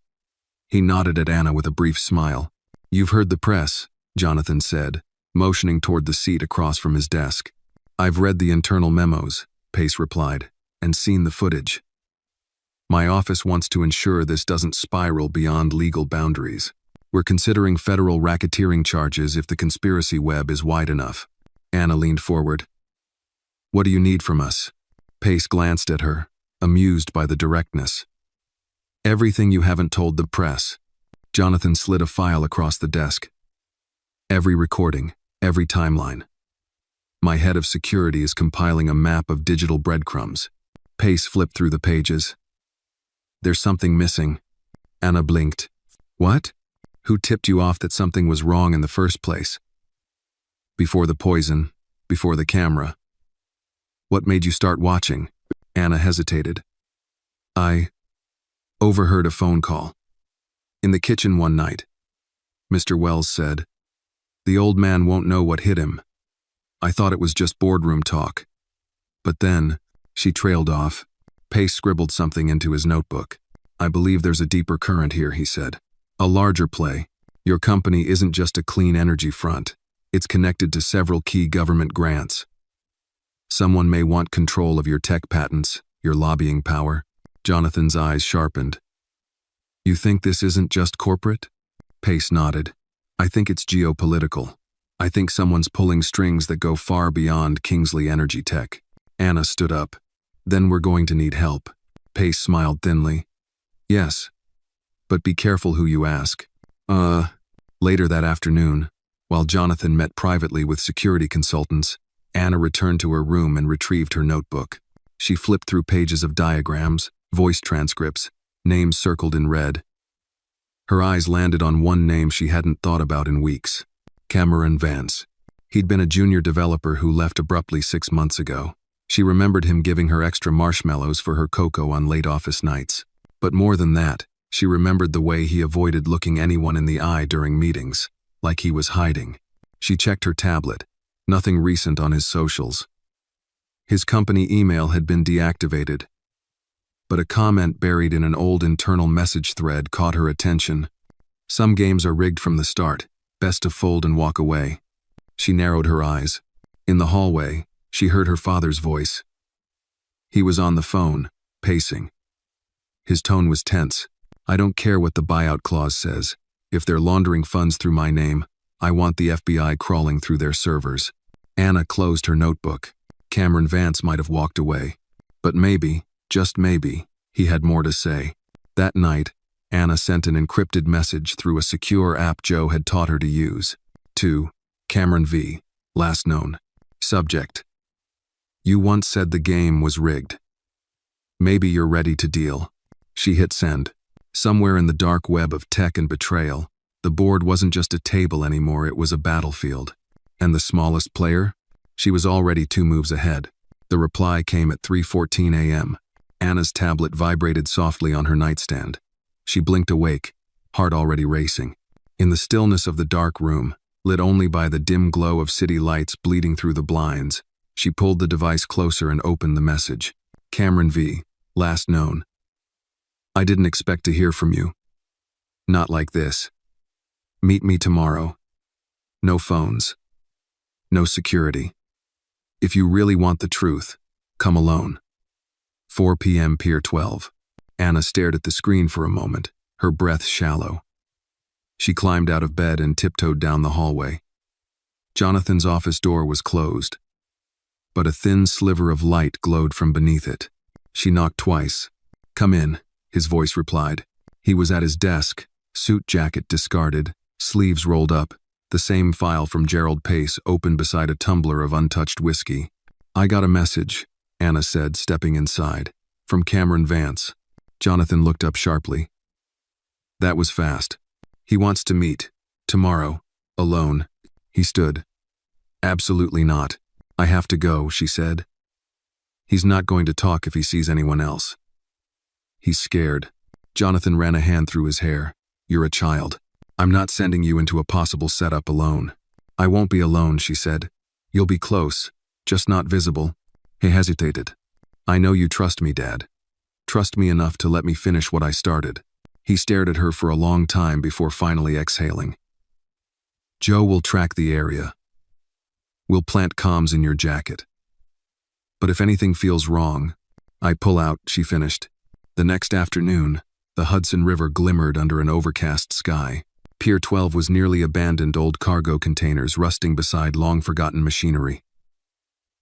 He nodded at Anna with a brief smile. You've heard the press, Jonathan said, motioning toward the seat across from his desk. I've read the internal memos, Pace replied, and seen the footage. My office wants to ensure this doesn't spiral beyond legal boundaries. We're considering federal racketeering charges if the conspiracy web is wide enough. Anna leaned forward. What do you need from us? Pace glanced at her, amused by the directness. Everything you haven't told the press. Jonathan slid a file across the desk. Every recording, every timeline. My head of security is compiling a map of digital breadcrumbs. Pace flipped through the pages. There's something missing. Anna blinked. What? Who tipped you off that something was wrong in the first place? Before the poison, before the camera. What made you start watching? Anna hesitated. I overheard a phone call. In the kitchen one night. Mr. Wells said, the old man won't know what hit him. I thought it was just boardroom talk. But then, she trailed off. Pace scribbled something into his notebook. I believe there's a deeper current here, he said. A larger play. Your company isn't just a clean energy front. It's connected to several key government grants. Someone may want control of your tech patents, your lobbying power. Jonathan's eyes sharpened. You think this isn't just corporate? Pace nodded. I think it's geopolitical. I think someone's pulling strings that go far beyond Kingsley Energy Tech. Anna stood up. Then we're going to need help. Pace smiled thinly. Yes. But be careful who you ask. Later that afternoon, while Jonathan met privately with security consultants, Anna returned to her room and retrieved her notebook. She flipped through pages of diagrams, voice transcripts, names circled in red. Her eyes landed on one name she hadn't thought about in weeks: Cameron Vance. He'd been a junior developer who left abruptly 6 months ago. She remembered him giving her extra marshmallows for her cocoa on late office nights. But more than that, she remembered the way he avoided looking anyone in the eye during meetings, like he was hiding. She checked her tablet. Nothing recent on his socials. His company email had been deactivated, but a comment buried in an old internal message thread caught her attention. Some games are rigged from the start. Best to fold and walk away. She narrowed her eyes. In the hallway, she heard her father's voice. He was on the phone, pacing. His tone was tense. I don't care what the buyout clause says. If they're laundering funds through my name, I want the FBI crawling through their servers. Anna closed her notebook. Cameron Vance might have walked away. But maybe, just maybe, he had more to say. That night, Anna sent an encrypted message through a secure app Joe had taught her to use. To Cameron V., last known. Subject: You once said the game was rigged. Maybe you're ready to deal. She hit send. Somewhere in the dark web of tech and betrayal, the board wasn't just a table anymore, it was a battlefield. And the smallest player? She was already 2 moves ahead. The reply came at 3:14 a.m. Anna's tablet vibrated softly on her nightstand. She blinked awake, heart already racing. In the stillness of the dark room, lit only by the dim glow of city lights bleeding through the blinds, she pulled the device closer and opened the message. Cameron V., last known. I didn't expect to hear from you. Not like this. Meet me tomorrow. No phones. No security. If you really want the truth, come alone. 4 p.m. Pier 12. Anna stared at the screen for a moment, her breath shallow. She climbed out of bed and tiptoed down the hallway. Jonathan's office door was closed, but a thin sliver of light glowed from beneath it. She knocked twice. Come in, his voice replied. He was at his desk, suit jacket discarded, sleeves rolled up, the same file from Gerald Pace open beside a tumbler of untouched whiskey. I got a message, Anna said, stepping inside. From Cameron Vance. Jonathan looked up sharply. That was fast. He wants to meet. Tomorrow. Alone. He stood. Absolutely not. I have to go, she said. He's not going to talk if he sees anyone else. He's scared. Jonathan ran a hand through his hair. You're a child. I'm not sending you into a possible setup alone. I won't be alone, she said. You'll be close, just not visible. He hesitated. I know you trust me, Dad. Trust me enough to let me finish what I started. He stared at her for a long time before finally exhaling. Joe will track the area. We'll plant comms in your jacket. But if anything feels wrong, I pull out, she finished. The next afternoon, the Hudson River glimmered under an overcast sky. Pier 12 was nearly abandoned old cargo containers rusting beside long-forgotten machinery.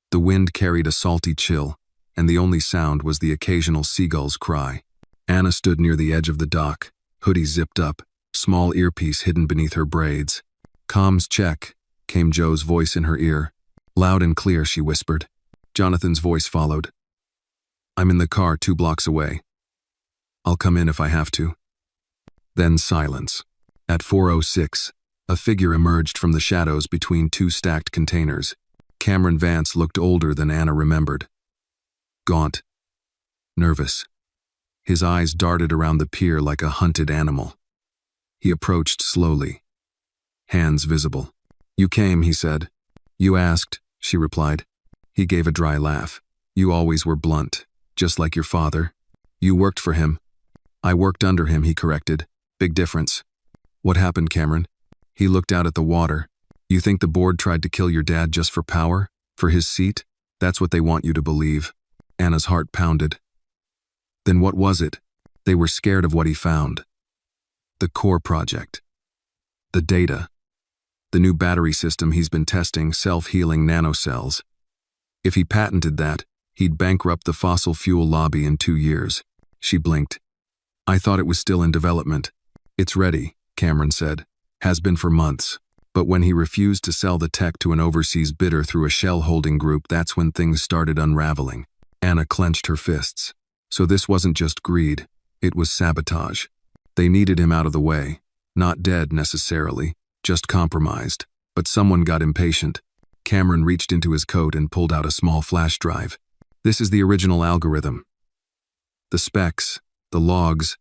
The wind carried a salty chill, and the only sound was the occasional seagull's cry. Anna stood near the edge of the dock, hoodie zipped up, small earpiece hidden beneath her braids. Comms check, came Joe's voice in her ear. Loud and clear, she whispered. Jonathan's voice followed. I'm in the car 2 blocks away. I'll come in if I have to. Then silence. At 4:06, a figure emerged from the shadows between 2 stacked containers. Cameron Vance looked older than Anna remembered. Gaunt. Nervous. His eyes darted around the pier like a hunted animal. He approached slowly. Hands visible. You came, he said. You asked, she replied. He gave a dry laugh. You always were blunt, just like your father. You worked for him. I worked under him, he corrected. Big difference. What happened, Cameron? He looked out at the water. You think the board tried to kill your dad just for power? For his seat? That's what they want you to believe. Anna's heart pounded. Then what was it? They were scared of what he found. The core project. The data. The new battery system he's been testing, self-healing nanocells. If he patented that, he'd bankrupt the fossil fuel lobby in 2 years. She blinked. I thought it was still in development. It's ready, Cameron said. Has been for months. But when he refused to sell the tech to an overseas bidder through a shell holding group, that's when things started unraveling. Anna clenched her fists. So this wasn't just greed, it was sabotage. They needed him out of the way. Not dead necessarily, just compromised. But someone got impatient. Cameron reached into his coat and pulled out a small flash drive. This is the original algorithm. The specs, the logs,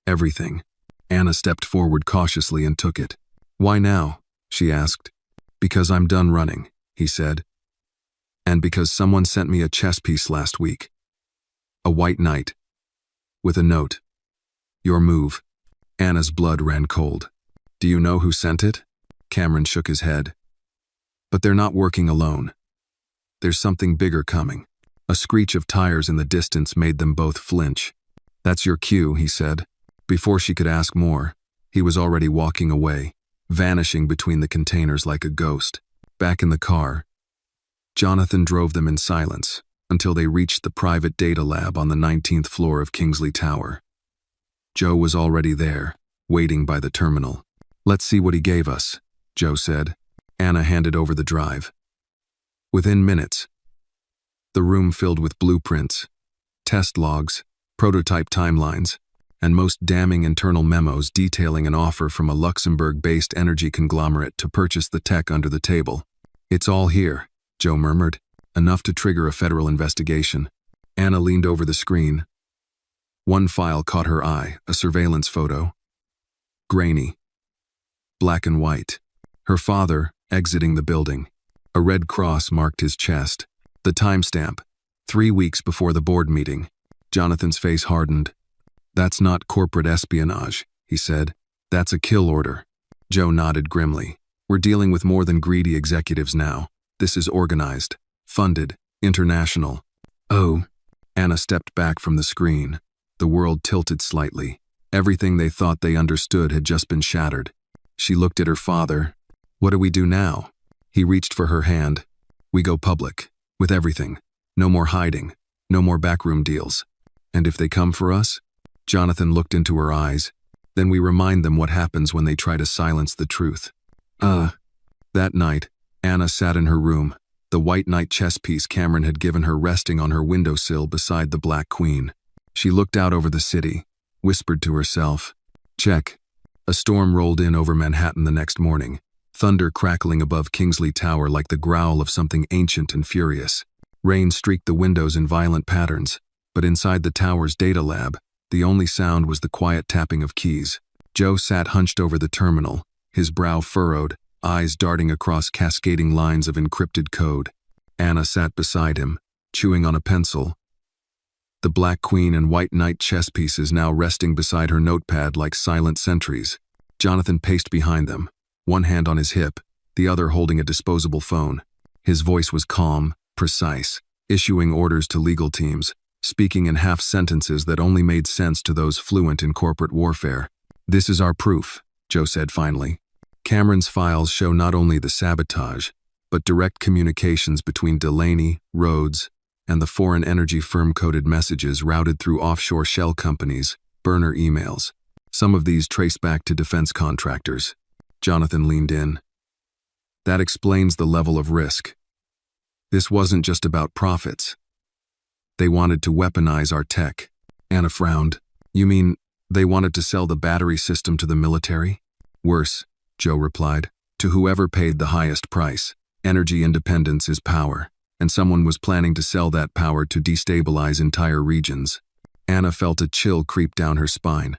everything. Anna stepped forward cautiously and took it. Why now? She asked. Because I'm done running, he said. And because someone sent me a chess piece last week. A white knight. With a note. Your move. Anna's blood ran cold. Do you know who sent it? Cameron shook his head. But they're not working alone. There's something bigger coming. A screech of tires in the distance made them both flinch. That's your cue, he said. Before she could ask more, he was already walking away, vanishing between the containers like a ghost. Back in the car, Jonathan drove them in silence until they reached the private data lab on the 19th floor of Kingsley Tower. Joe was already there, waiting by the terminal. Let's see what he gave us, Joe said. Anna handed over the drive. Within minutes, the room filled with blueprints, test logs, prototype timelines, and most damning internal memos detailing an offer from a Luxembourg-based energy conglomerate to purchase the tech under the table. It's all here, Joe murmured, enough to trigger a federal investigation. Anna leaned over the screen. One file caught her eye, a surveillance photo. Grainy. Black and white. Her father, exiting the building. A red cross marked his chest. The timestamp, 3 weeks before the board meeting. Jonathan's face hardened. That's not corporate espionage, he said. That's a kill order. Joe nodded grimly. We're dealing with more than greedy executives now. This is organized, funded, international. Oh. Anna stepped back from the screen. The world tilted slightly. Everything they thought they understood had just been shattered. She looked at her father. What do we do now? He reached for her hand. We go public. With everything. No more hiding. No more backroom deals. And if they come for us? Jonathan looked into her eyes. Then we remind them what happens when they try to silence the truth. That night, Anna sat in her room, the white knight chess piece Cameron had given her resting on her windowsill beside the Black Queen. She looked out over the city, whispered to herself, check. A storm rolled in over Manhattan the next morning, thunder crackling above Kingsley Tower like the growl of something ancient and furious. Rain streaked the windows in violent patterns, but inside the tower's data lab, the only sound was the quiet tapping of keys. Joe sat hunched over the terminal, his brow furrowed, eyes darting across cascading lines of encrypted code. Anna sat beside him, chewing on a pencil. The Black Queen and White Knight chess pieces now resting beside her notepad like silent sentries. Jonathan paced behind them, one hand on his hip, the other holding a disposable phone. His voice was calm, precise, issuing orders to legal teams, speaking in half sentences that only made sense to those fluent in corporate warfare. This is our proof, Joe said finally. Cameron's files show not only the sabotage, but direct communications between Delaney, Rhodes, and the foreign energy firm coded messages routed through offshore shell companies, burner emails. Some of these trace back to defense contractors. Jonathan leaned in. That explains the level of risk. This wasn't just about profits. They wanted to weaponize our tech. Anna frowned. You mean, they wanted to sell the battery system to the military? Worse, Joe replied. To whoever paid the highest price. Energy independence is power. And someone was planning to sell that power to destabilize entire regions. Anna felt a chill creep down her spine.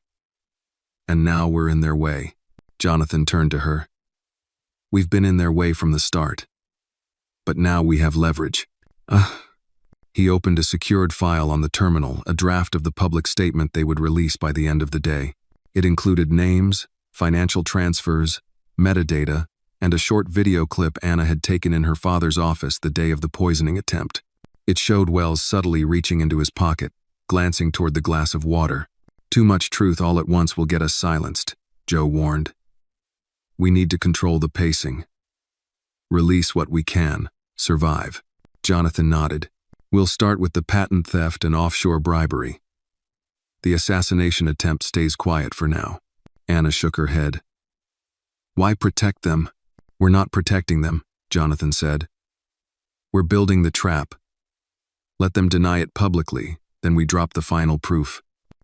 And now we're in their way. Jonathan turned to her. We've been in their way from the start. But now we have leverage. He opened a secured file on the terminal, a draft of the public statement they would release by the end of the day. It included names, financial transfers, metadata, and a short video clip Anna had taken in her father's office the day of the poisoning attempt. It showed Wells subtly reaching into his pocket, glancing toward the glass of water. Too much truth all at once will get us silenced, Joe warned. We need to control the pacing. Release what we can, survive. Jonathan nodded. We'll start with the patent theft and offshore bribery. The assassination attempt stays quiet for now. Anna shook her head. Why protect them? We're not protecting them, Jonathan said. We're building the trap. Let them deny it publicly, then we drop the final proof.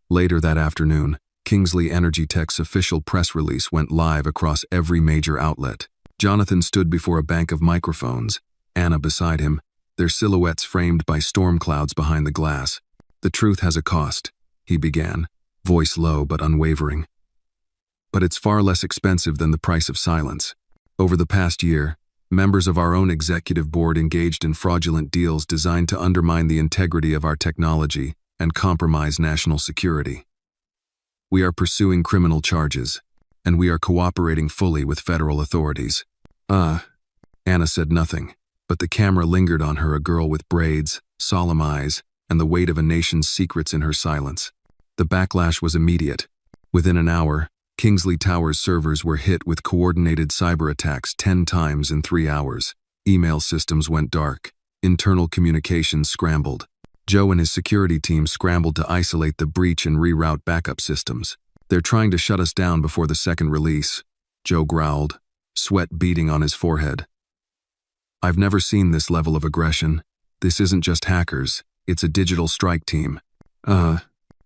Later that afternoon, Kingsley Energy Tech's official press release went live across every major outlet. Jonathan stood before a bank of microphones, Anna beside him, their silhouettes framed by storm clouds behind the glass. The truth has a cost, he began, voice low but unwavering. But it's far less expensive than the price of silence. Over the past year, members of our own executive board engaged in fraudulent deals designed to undermine the integrity of our technology and compromise national security. We are pursuing criminal charges, and we are cooperating fully with federal authorities. Anna said nothing, but the camera lingered on her, a girl with braids, solemn eyes, and the weight of a nation's secrets in her silence. The backlash was immediate. Within an hour, Kingsley Tower's servers were hit with coordinated cyber attacks 10 times in 3 hours. Email systems went dark. Internal communications scrambled. Joe and his security team scrambled to isolate the breach and reroute backup systems. They're trying to shut us down before the second release, Joe growled, sweat beading on his forehead. I've never seen this level of aggression. This isn't just hackers, it's a digital strike team.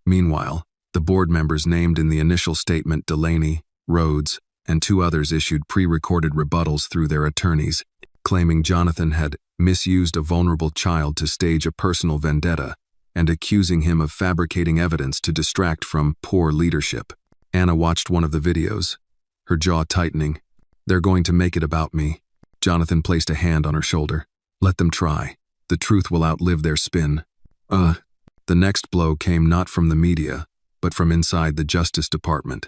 Meanwhile, the board members named in the initial statement, Delaney, Rhodes, and 2 others, issued pre-recorded rebuttals through their attorneys, claiming Jonathan had misused a vulnerable child to stage a personal vendetta and accusing him of fabricating evidence to distract from poor leadership. Anna watched one of the videos, her jaw tightening. They're going to make it about me. Jonathan placed a hand on her shoulder. Let them try. The truth will outlive their spin. The next blow came not from the media, but from inside the Justice Department.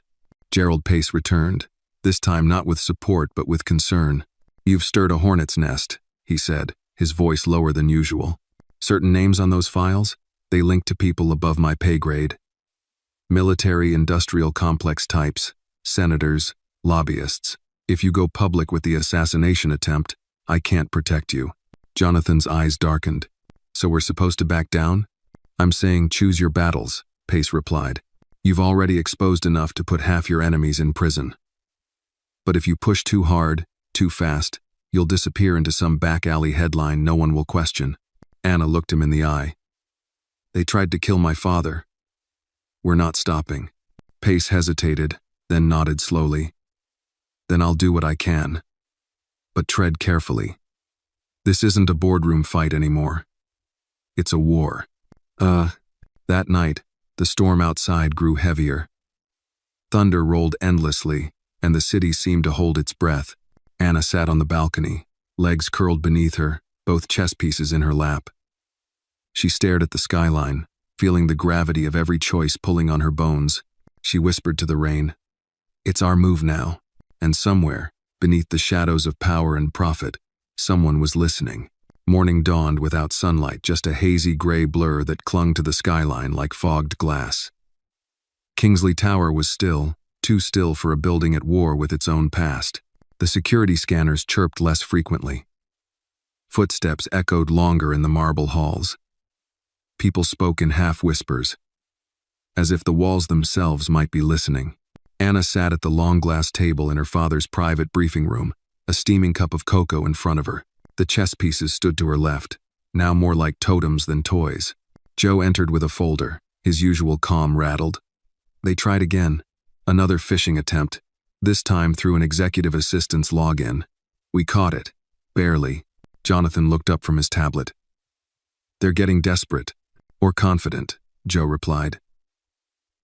Gerald Pace returned, this time not with support but with concern. You've stirred a hornet's nest, he said, his voice lower than usual. Certain names on those files? They link to people above my pay grade. Military-industrial complex types, senators, lobbyists. If you go public with the assassination attempt, I can't protect you. Jonathan's eyes darkened. So we're supposed to back down? I'm saying choose your battles, Pace replied. You've already exposed enough to put half your enemies in prison. But if you push too hard, too fast, you'll disappear into some back alley headline no one will question. Anna looked him in the eye. They tried to kill my father. We're not stopping. Pace hesitated, then nodded slowly. Then I'll do what I can. But tread carefully. This isn't a boardroom fight anymore. It's a war. That night, the storm outside grew heavier. Thunder rolled endlessly, and the city seemed to hold its breath. Anna sat on the balcony, legs curled beneath her, both chess pieces in her lap. She stared at the skyline, feeling the gravity of every choice pulling on her bones. She whispered to the rain, "It's our move now." And somewhere, beneath the shadows of power and profit, someone was listening. Morning dawned without sunlight, just a hazy gray blur that clung to the skyline like fogged glass. Kingsley Tower was still, too still for a building at war with its own past. The security scanners chirped less frequently. Footsteps echoed longer in the marble halls. People spoke in half-whispers, as if the walls themselves might be listening. Anna sat at the long glass table in her father's private briefing room, a steaming cup of cocoa in front of her. The chess pieces stood to her left, now more like totems than toys. Joe entered with a folder, his usual calm rattled. They tried again. Another phishing attempt, this time through an executive assistant's login. We caught it. Barely. Jonathan looked up from his tablet. They're getting desperate. Or confident, Joe replied.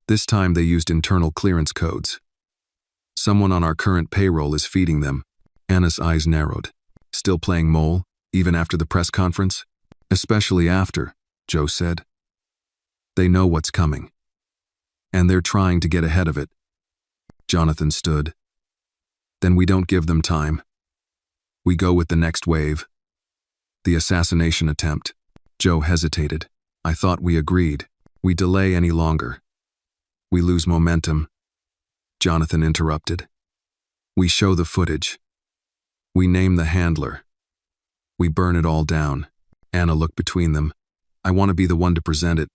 This time they used internal clearance codes. Someone on our current payroll is feeding them. Anna's eyes narrowed. Still playing mole, even after the press conference? Especially after, Joe said. They know what's coming. And they're trying to get ahead of it. Jonathan stood. Then we don't give them time. We go with the next wave. The assassination attempt. Joe hesitated. I thought we agreed. We delay any longer. We lose momentum. Jonathan interrupted. We show the footage. We name the handler. We burn it all down. Anna looked between them. I want to be the one to present it.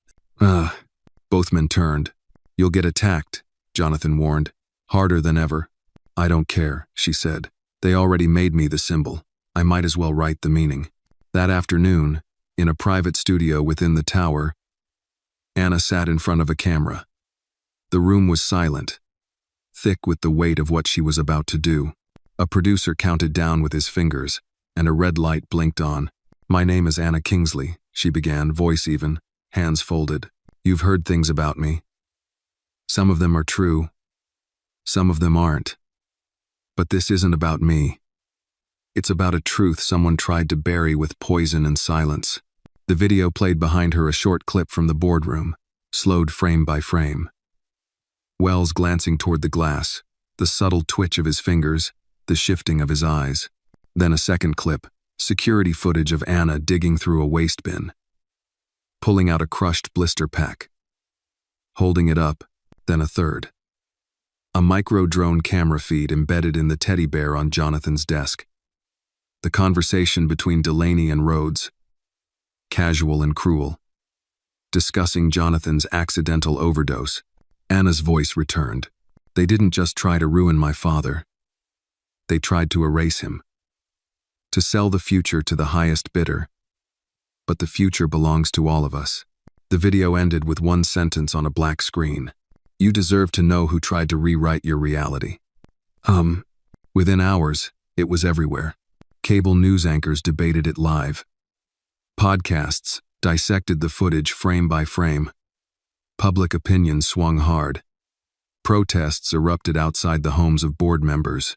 Both men turned. You'll get attacked, Jonathan warned. Harder than ever. I don't care, she said. They already made me the symbol. I might as well write the meaning. That afternoon, in a private studio within the tower, Anna sat in front of a camera. The room was silent, thick with the weight of what she was about to do. A producer counted down with his fingers, and a red light blinked on. "My name is Anna Kingsley," she began, voice even, hands folded. "You've heard things about me. Some of them are true. Some of them aren't. But this isn't about me. It's about a truth someone tried to bury with poison and silence." The video played behind her, a short clip from the boardroom, slowed frame by frame. Wells glancing toward the glass, the subtle twitch of his fingers, the shifting of his eyes. Then a second clip, security footage of Anna digging through a waste bin, pulling out a crushed blister pack, holding it up, then a third. A micro-drone camera feed embedded in the teddy bear on Jonathan's desk. The conversation between Delaney and Rhodes, casual and cruel, discussing Jonathan's accidental overdose. Anna's voice returned. "They didn't just try to ruin my father. They tried to erase him. To sell the future to the highest bidder. But the future belongs to all of us." The video ended with one sentence on a black screen. "You deserve to know who tried to rewrite your reality." Within hours, it was everywhere. Cable news anchors debated it live. Podcasts dissected the footage frame by frame. Public opinion swung hard. Protests erupted outside the homes of board members.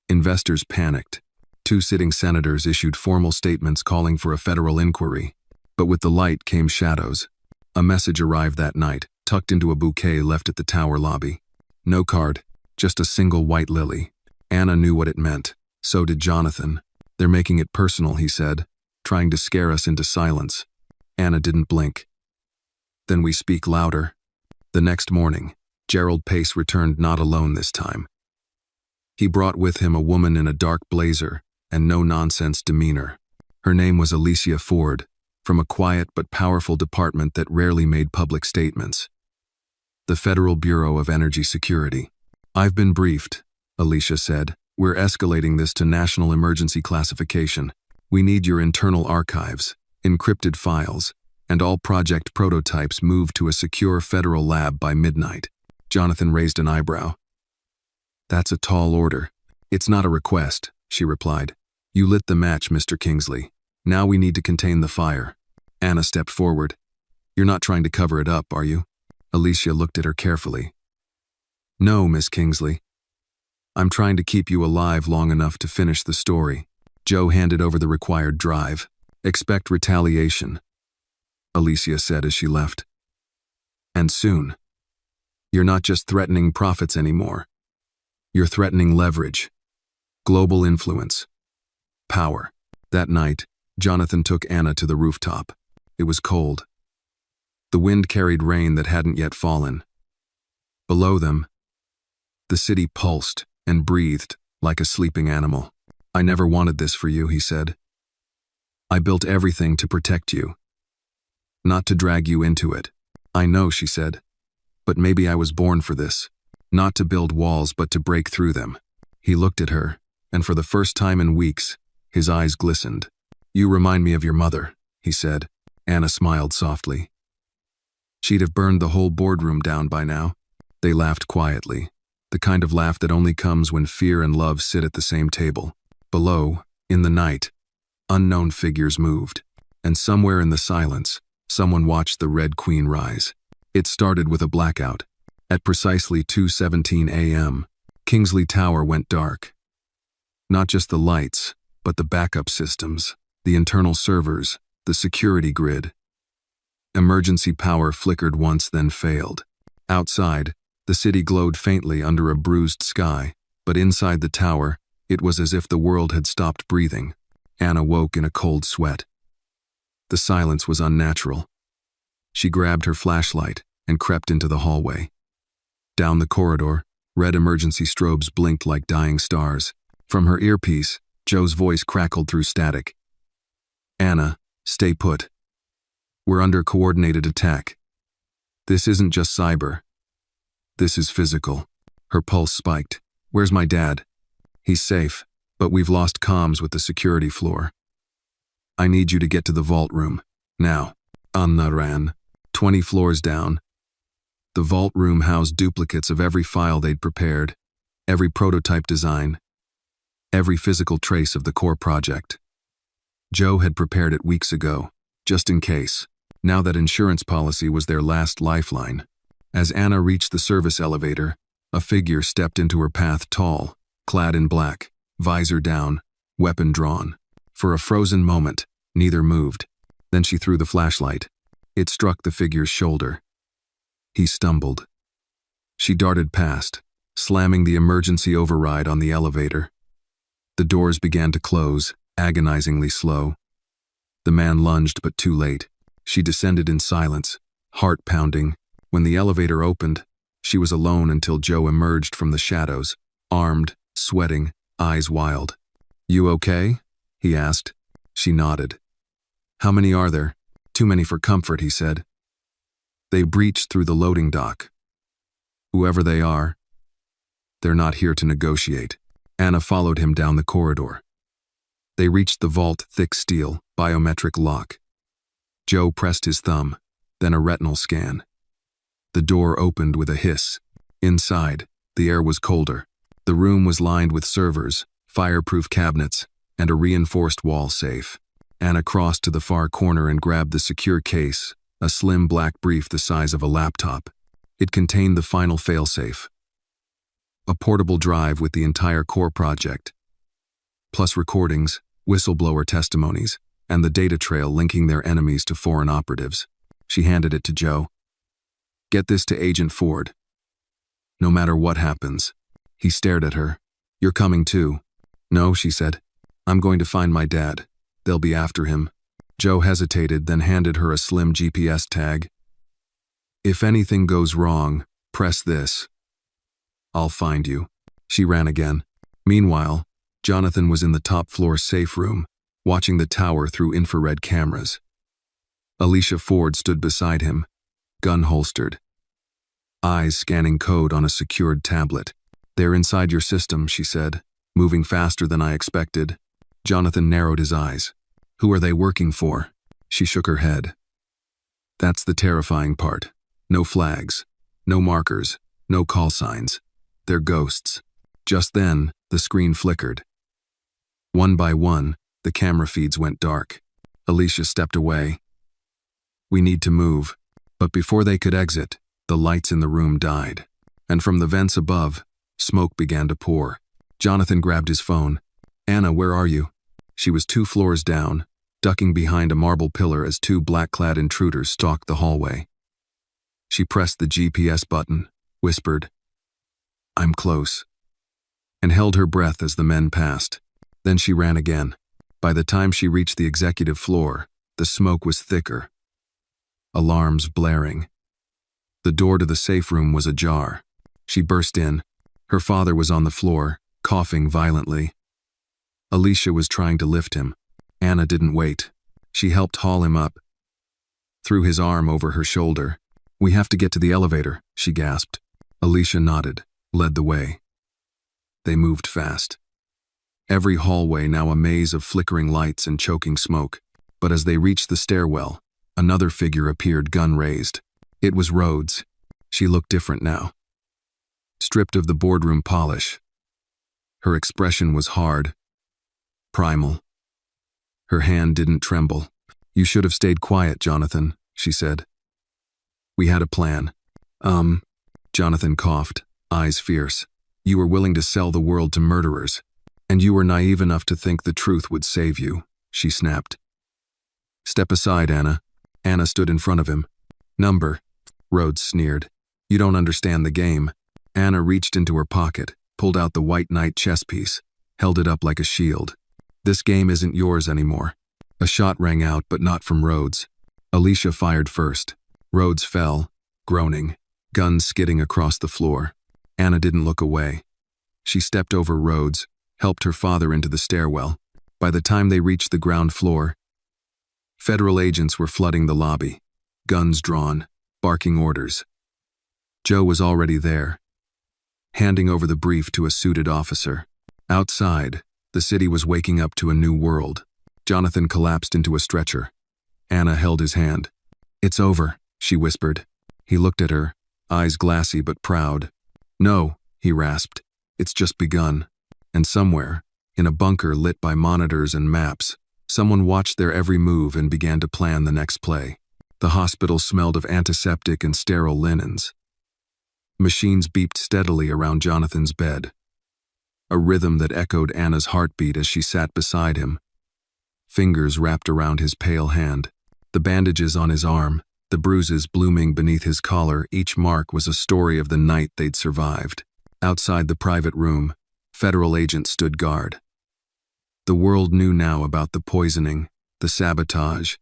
Investors panicked. 2 sitting senators issued formal statements calling for a federal inquiry. But with the light came shadows. A message arrived that night, tucked into a bouquet left at the tower lobby. No card, just a single white lily. Anna knew what it meant. So did Jonathan. "They're making it personal," he said, trying to scare us into silence. Anna didn't blink. "Then we speak louder." The next morning, Gerald Pace returned, not alone this time. He brought with him a woman in a dark blazer and no-nonsense demeanor. Her name was Alicia Ford, from a quiet but powerful department that rarely made public statements. The Federal Bureau of Energy Security. "I've been briefed," Alicia said. "We're escalating this to national emergency classification. We need your internal archives, encrypted files, and all project prototypes moved to a secure federal lab by midnight." Jonathan raised an eyebrow. "That's a tall order." "It's not a request," she replied. "You lit the match, Mr. Kingsley. Now we need to contain the fire." Anna stepped forward. "You're not trying to cover it up, are you?" Alicia looked at her carefully. "No, Miss Kingsley. I'm trying to keep you alive long enough to finish the story." Joe handed over the required drive. "Expect retaliation," Alicia said as she left. "And soon. You're not just threatening profits anymore. You're threatening leverage, global influence, power." That night, Jonathan took Anna to the rooftop. It was cold. The wind carried rain that hadn't yet fallen. Below them, the city pulsed and breathed like a sleeping animal. "I never wanted this for you," he said. "I built everything to protect you, not to drag you into it." "I know," she said, "but maybe I was born for this. Not to build walls, but to break through them." He looked at her, and for the first time in weeks, his eyes glistened. "You remind me of your mother," he said. Anna smiled softly. She'd have burned the whole boardroom down by now. They laughed quietly, the kind of laugh that only comes when fear and love sit at the same table. Below, in the night, unknown figures moved, and somewhere in the silence, someone watched the Red Queen rise. It started with a blackout. At precisely 2:17 a.m., Kingsley Tower went dark. Not just the lights, but the backup systems, the internal servers, the security grid. Emergency power flickered once, then failed. Outside, the city glowed faintly under a bruised sky, but inside the tower, it was as if the world had stopped breathing. Anna woke in a cold sweat. The silence was unnatural. She grabbed her flashlight and crept into the hallway. Down the corridor, red emergency strobes blinked like dying stars. From her earpiece, Joe's voice crackled through static. "Anna, stay put. We're under coordinated attack. This isn't just cyber. This is physical." Her pulse spiked. "Where's my dad?" "He's safe," but we've lost comms with the security floor. I need you to get to the vault room. Now. Anna ran. 20 floors down. The vault room housed duplicates of every file they'd prepared, every prototype design, every physical trace of the core project. Joe had prepared it weeks ago, just in case. Now that insurance policy was their last lifeline. As Anna reached the service elevator, a figure stepped into her path, tall, clad in black, visor down, weapon drawn. For a frozen moment, neither moved. Then she threw the flashlight. It struck the figure's shoulder. He stumbled. She darted past, slamming the emergency override on the elevator. The doors began to close, agonizingly slow. The man lunged, but too late. She descended in silence, heart pounding. When the elevator opened, she was alone until Joe emerged from the shadows, armed, sweating, eyes wild. "You okay?" he asked. She nodded. "How many are there?" "Too many for comfort," he said. They breached through the loading dock. "Whoever they are, they're not here to negotiate." Anna followed him down the corridor. They reached the vault, thick steel, biometric lock. Joe pressed his thumb, then a retinal scan. The door opened with a hiss. Inside, the air was colder. The room was lined with servers, fireproof cabinets, and a reinforced wall safe. Anna crossed to the far corner and grabbed the secure case, a slim black brief the size of a laptop. It contained the final failsafe, a portable drive with the entire core project, plus recordings, whistleblower testimonies, and the data trail linking their enemies to foreign operatives. She handed it to Joe. "Get this to Agent Ford. No matter what happens." He stared at her. "You're coming too." "No," she said. "I'm going to find my dad. They'll be after him." Joe hesitated, then handed her a slim GPS tag. "If anything goes wrong, press this. I'll find you." She ran again. Meanwhile, Jonathan was in the top floor safe room, watching the tower through infrared cameras. Alicia Ford stood beside him, gun holstered, eyes scanning code on a secured tablet. "They're inside your system," she said, moving faster than I expected. Jonathan narrowed his eyes. "Who are they working for?" She shook her head. "That's the terrifying part. No flags, no markers, no call signs. They're ghosts." Just then, the screen flickered. One by one, the camera feeds went dark. Alicia stepped away. "We need to move." But before they could exit, the lights in the room died. And from the vents above, smoke began to pour. Jonathan grabbed his phone. "Anna, where are you?" She was 2 floors down, ducking behind a marble pillar as 2 black-clad intruders stalked the hallway. She pressed the GPS button, whispered, "I'm close," and held her breath as the men passed. Then she ran again. By the time she reached the executive floor, the smoke was thicker. Alarms blaring. The door to the safe room was ajar. She burst in. Her father was on the floor, coughing violently. Alicia was trying to lift him. Anna didn't wait. She helped haul him up, threw his arm over her shoulder. "We have to get to the elevator," she gasped. Alicia nodded, led the way. They moved fast. Every hallway now a maze of flickering lights and choking smoke. But as they reached the stairwell, another figure appeared, gun raised. It was Rhodes. She looked different now, stripped of the boardroom polish. Her expression was hard, primal. Her hand didn't tremble. "You should have stayed quiet, Jonathan," she said. "We had a plan." Jonathan coughed, eyes fierce. "You were willing to sell the world to murderers, and you were naive enough to think the truth would save you," she snapped. "Step aside, Anna." Anna stood in front of him. "Number," Rhodes sneered. "You don't understand the game." Anna reached into her pocket, pulled out the white knight chess piece, held it up like a shield. "This game isn't yours anymore." A shot rang out, but not from Rhodes. Alicia fired first. Rhodes fell, groaning, guns skidding across the floor. Anna didn't look away. She stepped over Rhodes, helped her father into the stairwell. By the time they reached the ground floor, federal agents were flooding the lobby, guns drawn, barking orders. Joe was already there, handing over the brief to a suited officer. Outside, The city was waking up to a new world. Jonathan collapsed into a stretcher. Anna held his hand. "It's over," she whispered. He looked at her, eyes glassy but proud. "No," he rasped. "It's just begun." And somewhere, in a bunker lit by monitors and maps, someone watched their every move and began to plan the next play. The hospital smelled of antiseptic and sterile linens. Machines beeped steadily around Jonathan's bed, a rhythm that echoed Anna's heartbeat as she sat beside him. Fingers wrapped around his pale hand, the bandages on his arm, the bruises blooming beneath his collar, each mark was a story of the night they'd survived. Outside the private room, federal agents stood guard. The world knew now about the poisoning, the sabotage,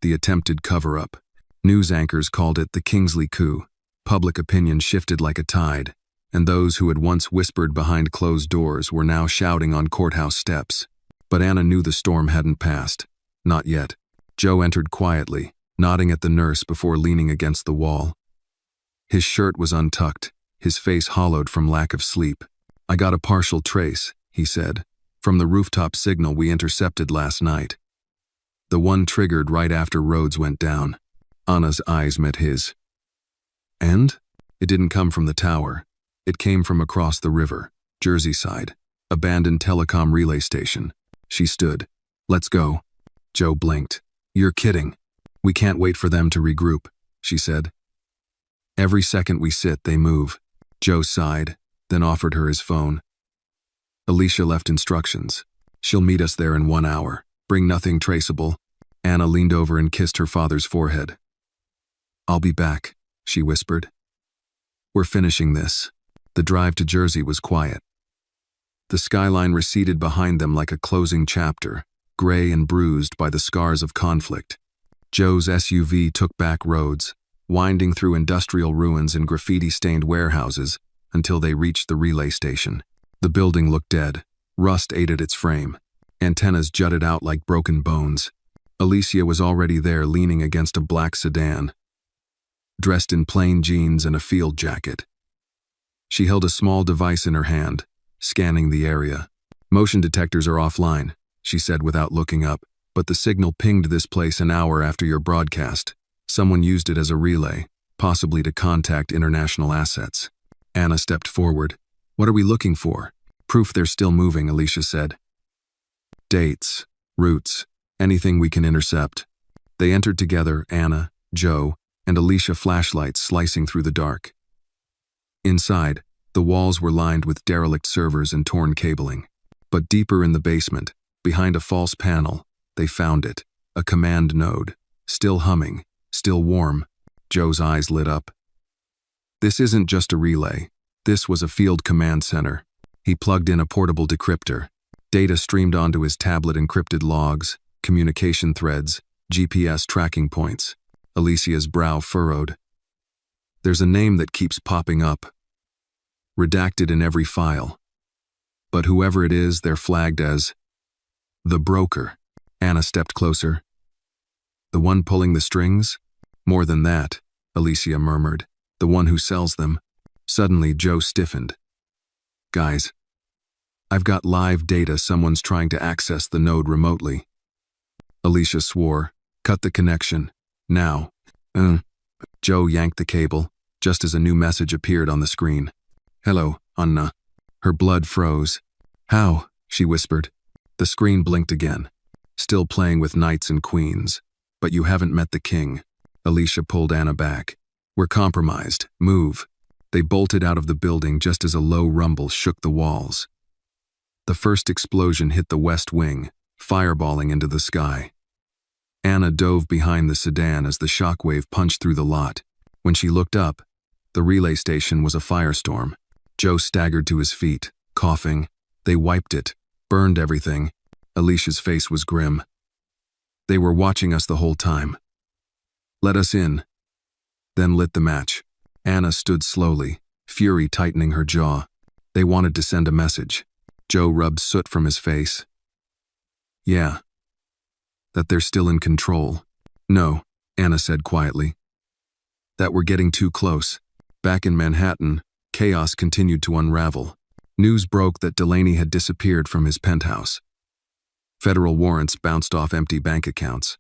the attempted cover-up. News anchors called it the Kingsley coup. Public opinion shifted like a tide, and those who had once whispered behind closed doors were now shouting on courthouse steps. But Anna knew the storm hadn't passed. Not yet. Joe entered quietly, nodding at the nurse before leaning against the wall. His shirt was untucked, his face hollowed from lack of sleep. "I got a partial trace," he said, "from the rooftop signal we intercepted last night. The one triggered right after Rhodes went down." Anna's eyes met his. "And?" "It didn't come from the tower. It came from across the river, Jersey side, abandoned telecom relay station." She stood. "Let's go." Joe blinked. "You're kidding. We can't wait for them to regroup," she said. "Every second we sit, they move." Joe sighed, then offered her his phone. Alicia left instructions. "She'll meet us there in 1 hour. Bring nothing traceable." Anna leaned over and kissed her father's forehead. "I'll be back," she whispered. "We're finishing this." The drive to Jersey was quiet. The skyline receded behind them like a closing chapter, gray and bruised by the scars of conflict. Joe's SUV took back roads, winding through industrial ruins and graffiti-stained warehouses until they reached the relay station. The building looked dead. Rust ate at its frame. Antennas jutted out like broken bones. Alicia was already there, leaning against a black sedan, dressed in plain jeans and a field jacket. She held a small device in her hand, scanning the area. "Motion detectors are offline," she said without looking up, "but the signal pinged this place an hour after your broadcast. Someone used it as a relay, possibly to contact international assets." Anna stepped forward. "What are we looking for?" "Proof they're still moving," Alicia said. "Dates, routes, anything we can intercept." They entered together, Anna, Joe, and Alicia, flashlights slicing through the dark. Inside, the walls were lined with derelict servers and torn cabling. But deeper in the basement, behind a false panel, they found it, a command node, still humming, still warm. Joe's eyes lit up. This isn't just a relay. This was a field command center. He plugged in a portable decryptor. Data streamed onto his tablet, encrypted logs, communication threads, GPS tracking points. Alicia's brow furrowed. "There's a name that keeps popping up, redacted in every file. But whoever it is, they're flagged as the broker." Anna stepped closer. "The one pulling the strings?" "More than that," Alicia murmured. "The one who sells them." Suddenly, Joe stiffened. "Guys, I've got live data. Someone's trying to access the node remotely." Alicia swore. "Cut the connection. Now." Joe yanked the cable, just as a new message appeared on the screen. "Hello, Anna." Her blood froze. "How?" she whispered. The screen blinked again. "Still playing with knights and queens. But you haven't met the king." Alicia pulled Anna back. "We're compromised. Move." They bolted out of the building just as a low rumble shook the walls. The first explosion hit the west wing, fireballing into the sky. Anna dove behind the sedan as the shockwave punched through the lot. When she looked up, the relay station was a firestorm. Joe staggered to his feet, coughing. "They wiped it, burned everything." Alicia's face was grim. "They were watching us the whole time. Let us in." Then lit the match. Anna stood slowly, fury tightening her jaw. They wanted to send a message. Joe rubbed soot from his face. "Yeah. That they're still in control." "No," Anna said quietly. "That we're getting too close." Back in Manhattan, chaos continued to unravel. News broke that Delaney had disappeared from his penthouse. Federal warrants bounced off empty bank accounts.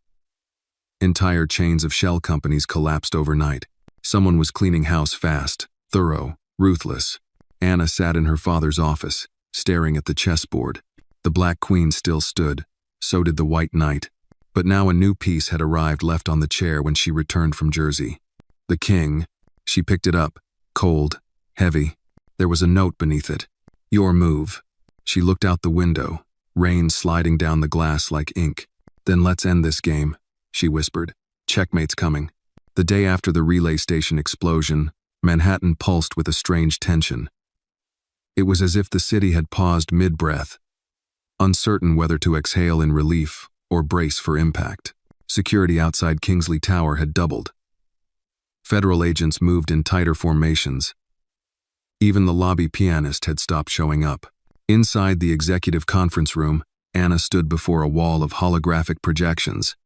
Entire chains of shell companies collapsed overnight. Someone was cleaning house fast, thorough, ruthless. Anna sat in her father's office, staring at the chessboard. The Black Queen still stood, so did the White Knight. But now a new piece had arrived left on the chair when she returned from Jersey. The King. She picked it up, cold, heavy. There was a note beneath it. Your move. She looked out the window, rain sliding down the glass like ink. Then let's end this game, she whispered. Checkmate's coming. The day after the relay station explosion, Manhattan pulsed with a strange tension. It was as if the city had paused mid-breath, uncertain whether to exhale in relief or brace for impact. Security outside Kingsley Tower had doubled. Federal agents moved in tighter formations. Even the lobby pianist had stopped showing up. Inside the executive conference room, Anna stood before a wall of holographic projections,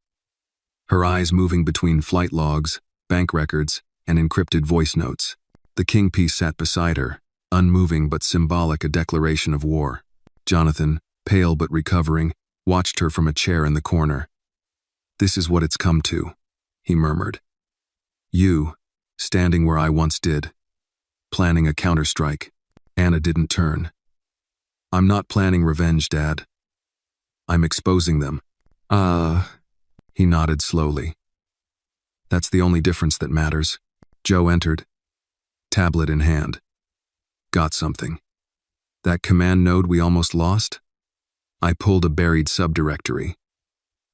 her eyes moving between flight logs, bank records, and encrypted voice notes. The king piece sat beside her, unmoving but symbolic, a declaration of war. Jonathan, pale but recovering, watched her from a chair in the corner. This is what it's come to, he murmured. You, standing where I once did, planning a counterstrike. Anna didn't turn. I'm not planning revenge, Dad. I'm exposing them. He nodded slowly. That's the only difference that matters. Joe entered, tablet in hand. Got something. That command node we almost lost? I pulled a buried subdirectory.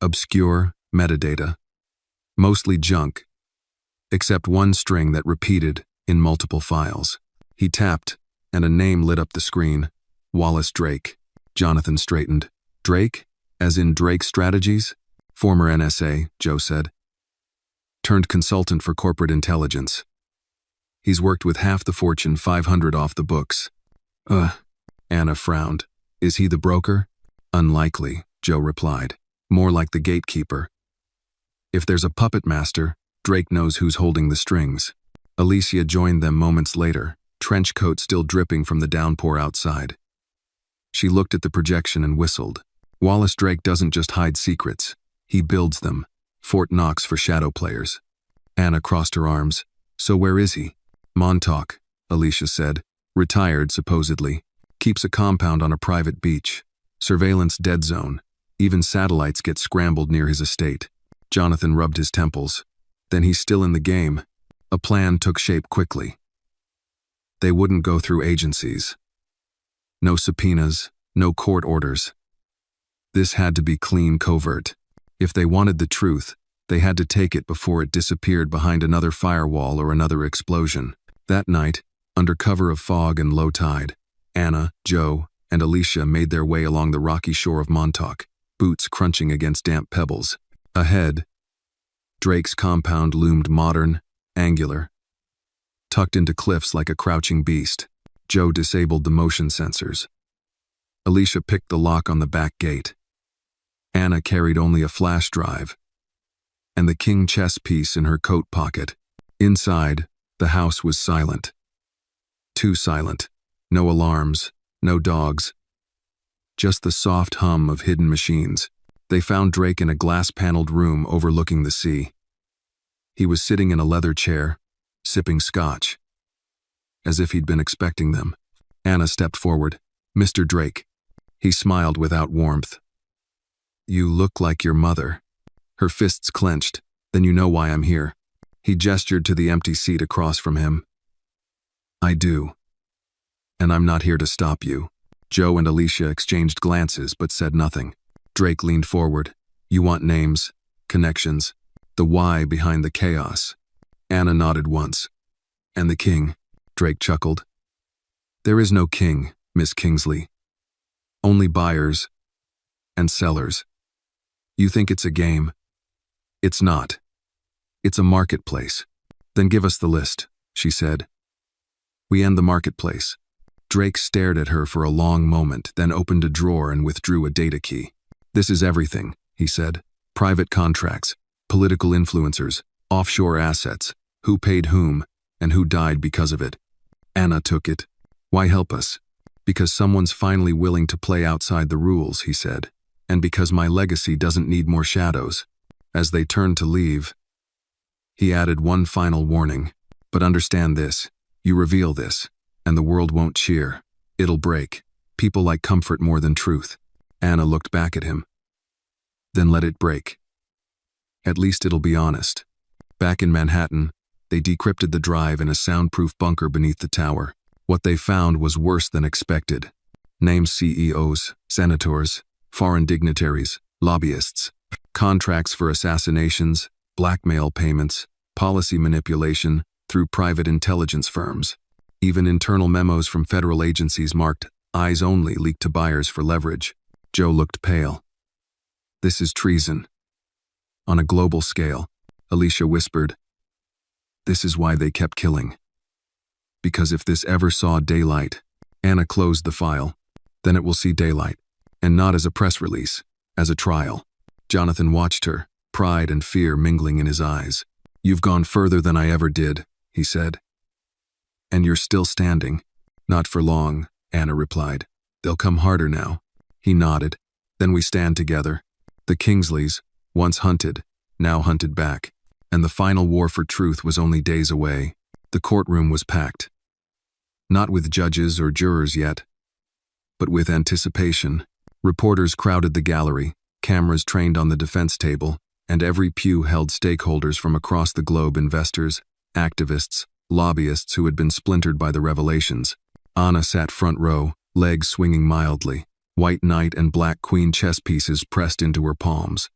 Obscure metadata. Mostly junk, except one string that repeated in multiple files. He tapped, and a name lit up the screen. Wallace Drake. Jonathan straightened. Drake? As in Drake Strategies? Former NSA, Joe said. Turned consultant for corporate intelligence. He's worked with half the Fortune 500 off the books. Anna frowned. Is he the broker? Unlikely, Joe replied. More like the gatekeeper. If there's a puppet master, Drake knows who's holding the strings. Alicia joined them moments later, trench coat still dripping from the downpour outside. She looked at the projection and whistled. Wallace Drake doesn't just hide secrets. He builds them. Fort Knox for shadow players. Anna crossed her arms. So where is he? Montauk, Alicia said. Retired, supposedly. Keeps a compound on a private beach. Surveillance dead zone. Even satellites get scrambled near his estate. Jonathan rubbed his temples. Then he's still in the game. A plan took shape quickly. They wouldn't go through agencies. No subpoenas, no court orders. This had to be clean covert. If they wanted the truth, they had to take it before it disappeared behind another firewall or another explosion. That night, under cover of fog and low tide, Anna, Joe, and Alicia made their way along the rocky shore of Montauk, boots crunching against damp pebbles. Ahead, Drake's compound loomed modern, angular, tucked into cliffs like a crouching beast. Joe disabled the motion sensors. Alicia picked the lock on the back gate. Anna carried only a flash drive and the king chess piece in her coat pocket. Inside, the house was silent. Too silent. No alarms, no dogs. Just the soft hum of hidden machines. They found Drake in a glass-paneled room overlooking the sea. He was sitting in a leather chair, sipping scotch, as if he'd been expecting them. Anna stepped forward. Mr. Drake. He smiled without warmth. You look like your mother. Her fists clenched. Then you know why I'm here. He gestured to the empty seat across from him. I do. And I'm not here to stop you. Joe and Alicia exchanged glances but said nothing. Drake leaned forward. You want names, connections, the why behind the chaos. Anna nodded once. And the king, Drake chuckled. There is no king, Miss Kingsley. Only buyers and sellers. You think it's a game? It's not. It's a marketplace. Then give us the list, she said. We end the marketplace. Drake stared at her for a long moment, then opened a drawer and withdrew a data key. This is everything, he said. Private contracts, political influencers, offshore assets, who paid whom, and who died because of it. Anna took it. Why help us? Because someone's finally willing to play outside the rules, he said. And because my legacy doesn't need more shadows. As they turned to leave, he added one final warning. But understand this, you reveal this, and the world won't cheer. It'll break. People like comfort more than truth. Anna looked back at him. Then let it break. At least it'll be honest. Back in Manhattan, they decrypted the drive in a soundproof bunker beneath the tower. What they found was worse than expected. Named CEOs, senators, foreign dignitaries, lobbyists, contracts for assassinations, blackmail payments, policy manipulation through private intelligence firms. Even internal memos from federal agencies marked eyes only leaked to buyers for leverage. Joe looked pale. This is treason. On a global scale, Alicia whispered. This is why they kept killing. Because if this ever saw daylight, Anna closed the file, then it will see daylight, and not as a press release, as a trial. Jonathan watched her, pride and fear mingling in his eyes. You've gone further than I ever did, he said. And you're still standing. Not for long, Anna replied. They'll come harder now. He nodded. Then we stand together. The Kingsleys, once hunted, now hunted back. And the final war for truth was only days away. The courtroom was packed. Not with judges or jurors yet, but with anticipation. Reporters crowded the gallery, cameras trained on the defense table, and every pew held stakeholders from across the globe: investors, activists, lobbyists who had been splintered by the revelations. Anna sat front row, legs swinging mildly, white knight and black queen chess pieces pressed into her palms.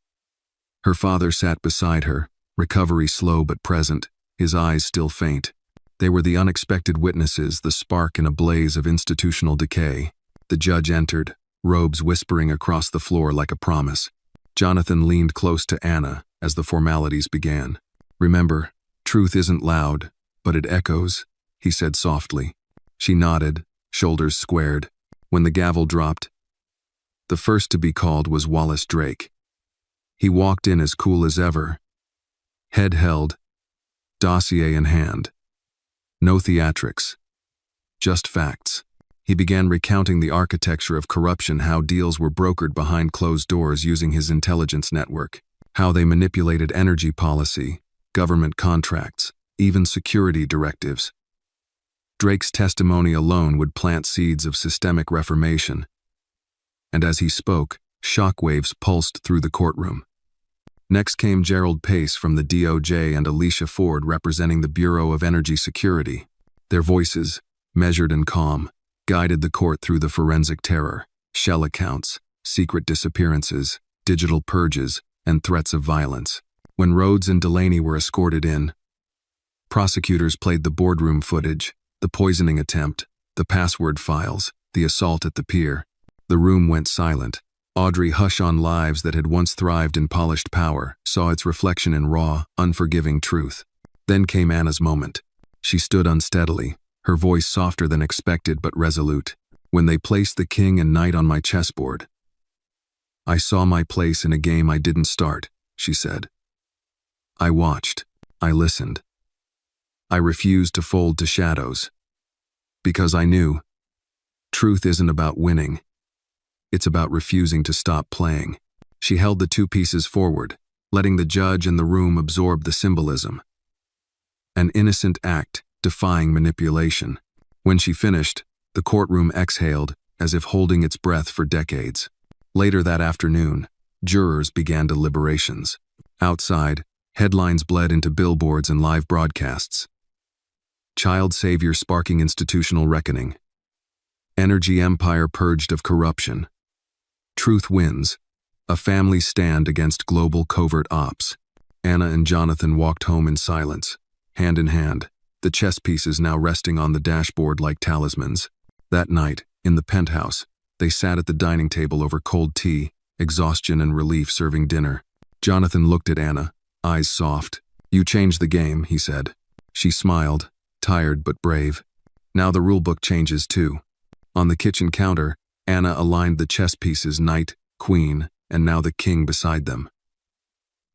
Her father sat beside her, recovery slow but present, his eyes still faint. They were the unexpected witnesses, the spark in a blaze of institutional decay. The judge entered, robes whispering across the floor like a promise. Jonathan leaned close to Anna as the formalities began. Remember, truth isn't loud, but it echoes, he said softly. She nodded, shoulders squared. When the gavel dropped, the first to be called was Wallace Drake. He walked in as cool as ever, head held, dossier in hand. No theatrics, just facts. He began recounting the architecture of corruption, how deals were brokered behind closed doors using his intelligence network, how they manipulated energy policy, government contracts, even security directives. Drake's testimony alone would plant seeds of systemic reformation. And as he spoke, shockwaves pulsed through the courtroom. Next came Gerald Pace from the DOJ and Alicia Ford representing the Bureau of Energy Security. Their voices, measured and calm, guided the court through the forensic terror, shell accounts, secret disappearances, digital purges, and threats of violence. When Rhodes and Delaney were escorted in, prosecutors played the boardroom footage, the poisoning attempt, the password files, the assault at the pier. The room went silent. Audrey, hush on lives that had once thrived in polished power, saw its reflection in raw, unforgiving truth. Then came Anna's moment. She stood unsteadily, her voice softer than expected but resolute. When they placed the king and knight on my chessboard, I saw my place in a game I didn't start, she said. I watched. I listened. I refused to fold to shadows. Because I knew, truth isn't about winning. It's about refusing to stop playing. She held the two pieces forward, letting the judge and the room absorb the symbolism. An innocent act, defying manipulation. When she finished, the courtroom exhaled, as if holding its breath for decades. Later that afternoon, jurors began deliberations. Outside, headlines bled into billboards and live broadcasts. Child savior sparking institutional reckoning. Energy empire purged of corruption. Truth wins. A family stand against global covert ops. Anna and Jonathan walked home in silence, hand in hand, the chess pieces now resting on the dashboard like talismans. That night, in the penthouse, they sat at the dining table over cold tea, exhaustion and relief serving dinner. Jonathan looked at Anna, eyes soft. You changed the game, he said. She smiled, tired but brave. Now the rulebook changes too. On the kitchen counter, Anna aligned the chess pieces, knight, queen, and now the king beside them.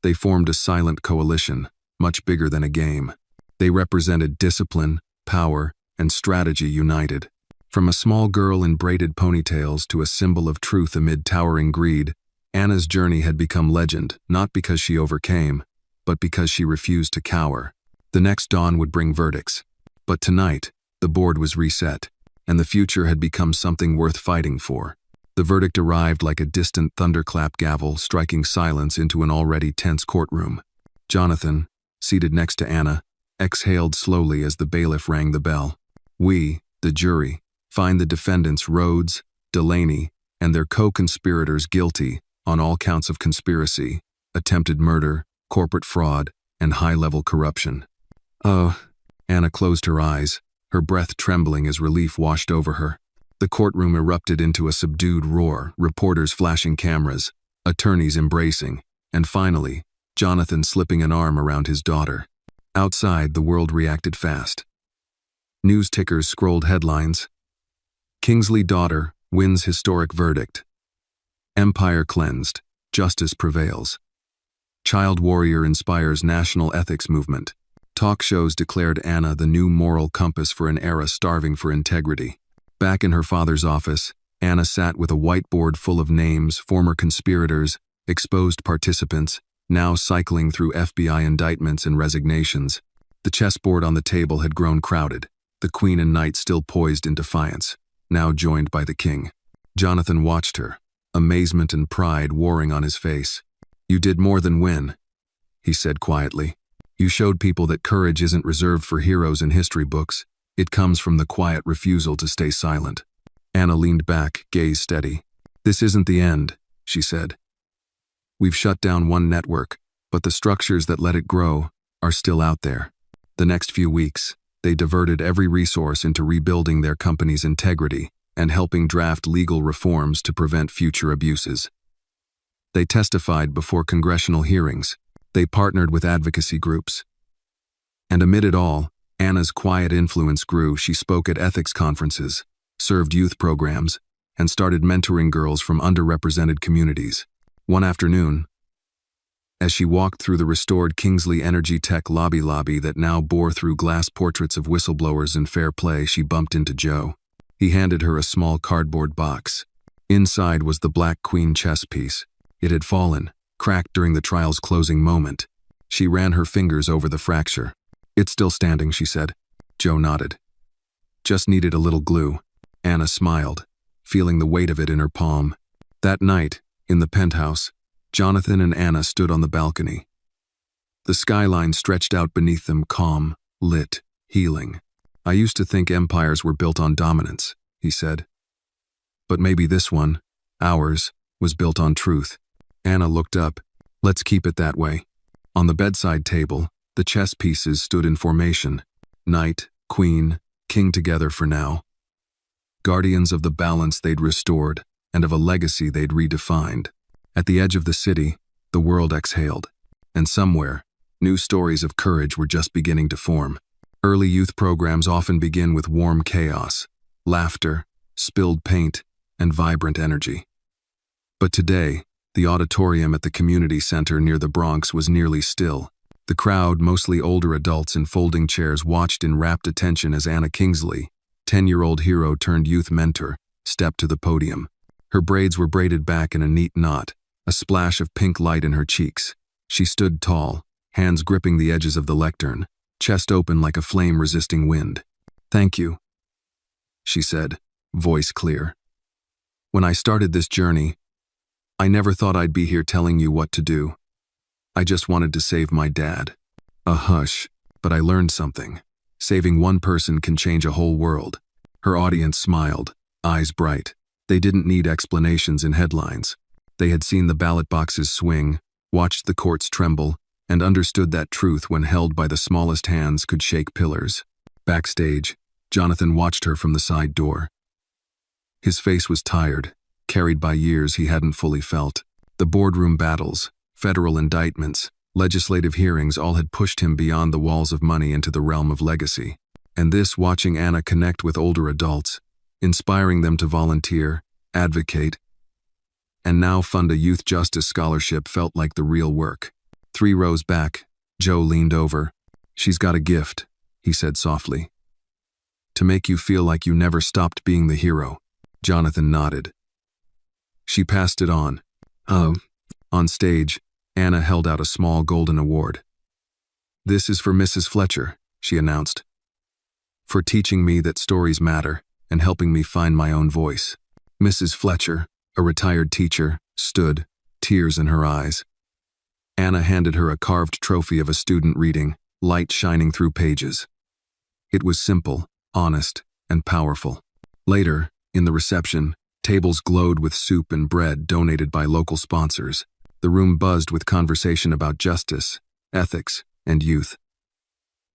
They formed a silent coalition, much bigger than a game. They represented discipline, power, and strategy united. From a small girl in braided ponytails to a symbol of truth amid towering greed, Anna's journey had become legend, not because she overcame, but because she refused to cower. The next dawn would bring verdicts. But tonight, the board was reset, and the future had become something worth fighting for. The verdict arrived like a distant thunderclap gavel, striking silence into an already tense courtroom. Jonathan, seated next to Anna, exhaled slowly as the bailiff rang the bell. We, the jury, find the defendants Rhodes, Delaney, and their co-conspirators guilty on all counts of conspiracy, attempted murder, corporate fraud, and high-level corruption. Anna closed her eyes, her breath trembling as relief washed over her. The courtroom erupted into a subdued roar, reporters flashing cameras, attorneys embracing, and finally, Jonathan slipping an arm around his daughter. Outside, the world reacted fast. News tickers scrolled headlines. Kingsley daughter wins historic verdict. Empire cleansed, justice prevails. Child warrior inspires national ethics movement. Talk shows declared Anna the new moral compass for an era starving for integrity. Back in her father's office, Anna sat with a whiteboard full of names, former conspirators, exposed participants, now cycling through FBI indictments and resignations. The chessboard on the table had grown crowded, the queen and knight still poised in defiance, now joined by the king. Jonathan watched her, amazement and pride warring on his face. "You did more than win," he said quietly. "You showed people that courage isn't reserved for heroes in history books. It comes from the quiet refusal to stay silent." Anna leaned back, gaze steady. "This isn't the end," she said. "We've shut down one network, but the structures that let it grow are still out there." The next few weeks, they diverted every resource into rebuilding their company's integrity and helping draft legal reforms to prevent future abuses. They testified before congressional hearings. They partnered with advocacy groups. And amid it all, Anna's quiet influence grew. She spoke at ethics conferences, served youth programs, and started mentoring girls from underrepresented communities. One afternoon, as she walked through the restored Kingsley Energy Tech lobby that now bore through glass portraits of whistleblowers and fair play, she bumped into Joe. He handed her a small cardboard box. Inside was the Black Queen chess piece. It had fallen, cracked during the trial's closing moment. She ran her fingers over the fracture. "It's still standing," she said. Joe nodded. "Just needed a little glue." Anna smiled, feeling the weight of it in her palm. That night, in the penthouse, Jonathan and Anna stood on the balcony. The skyline stretched out beneath them, calm, lit, healing. "I used to think empires were built on dominance," he said. "But maybe this one, ours, was built on truth." Anna looked up. "Let's keep it that way." On the bedside table, the chess pieces stood in formation. Knight, queen, king together for now. Guardians of the balance they'd restored, and of a legacy they'd redefined. At the edge of the city, the world exhaled. And somewhere, new stories of courage were just beginning to form. Early youth programs often begin with warm chaos, laughter, spilled paint, and vibrant energy. But today, the auditorium at the community center near the Bronx was nearly still. The crowd, mostly older adults in folding chairs, watched in rapt attention as Anna Kingsley, 10-year-old hero turned youth mentor, stepped to the podium. Her braids were braided back in a neat knot, a splash of pink light in her cheeks. She stood tall, hands gripping the edges of the lectern, chest open like a flame-resisting wind. "Thank you," she said, voice clear. "When I started this journey, I never thought I'd be here telling you what to do. I just wanted to save my dad." A hush, but I learned something. Saving one person can change a whole world. Her audience smiled, eyes bright. They didn't need explanations in headlines. They had seen the ballot boxes swing, watched the courts tremble, and understood that truth when held by the smallest hands could shake pillars. Backstage, Jonathan watched her from the side door. His face was tired, carried by years he hadn't fully felt. The boardroom battles, federal indictments, legislative hearings all had pushed him beyond the walls of money into the realm of legacy. And this, watching Anna connect with older adults, inspiring them to volunteer, advocate, and now fund a youth justice scholarship, felt like the real work. 3 rows back, Joe leaned over. "She's got a gift," he said softly. To make you feel like you never stopped being the hero. Jonathan nodded. She passed it on. On stage, Anna held out a small golden award. "This is for Mrs. Fletcher," she announced, "for teaching me that stories matter and helping me find my own voice." Mrs. Fletcher, a retired teacher, stood, tears in her eyes. Anna handed her a carved trophy of a student reading, light shining through pages. It was simple, honest, and powerful. Later, in the reception, tables glowed with soup and bread donated by local sponsors. The room buzzed with conversation about justice, ethics, and youth.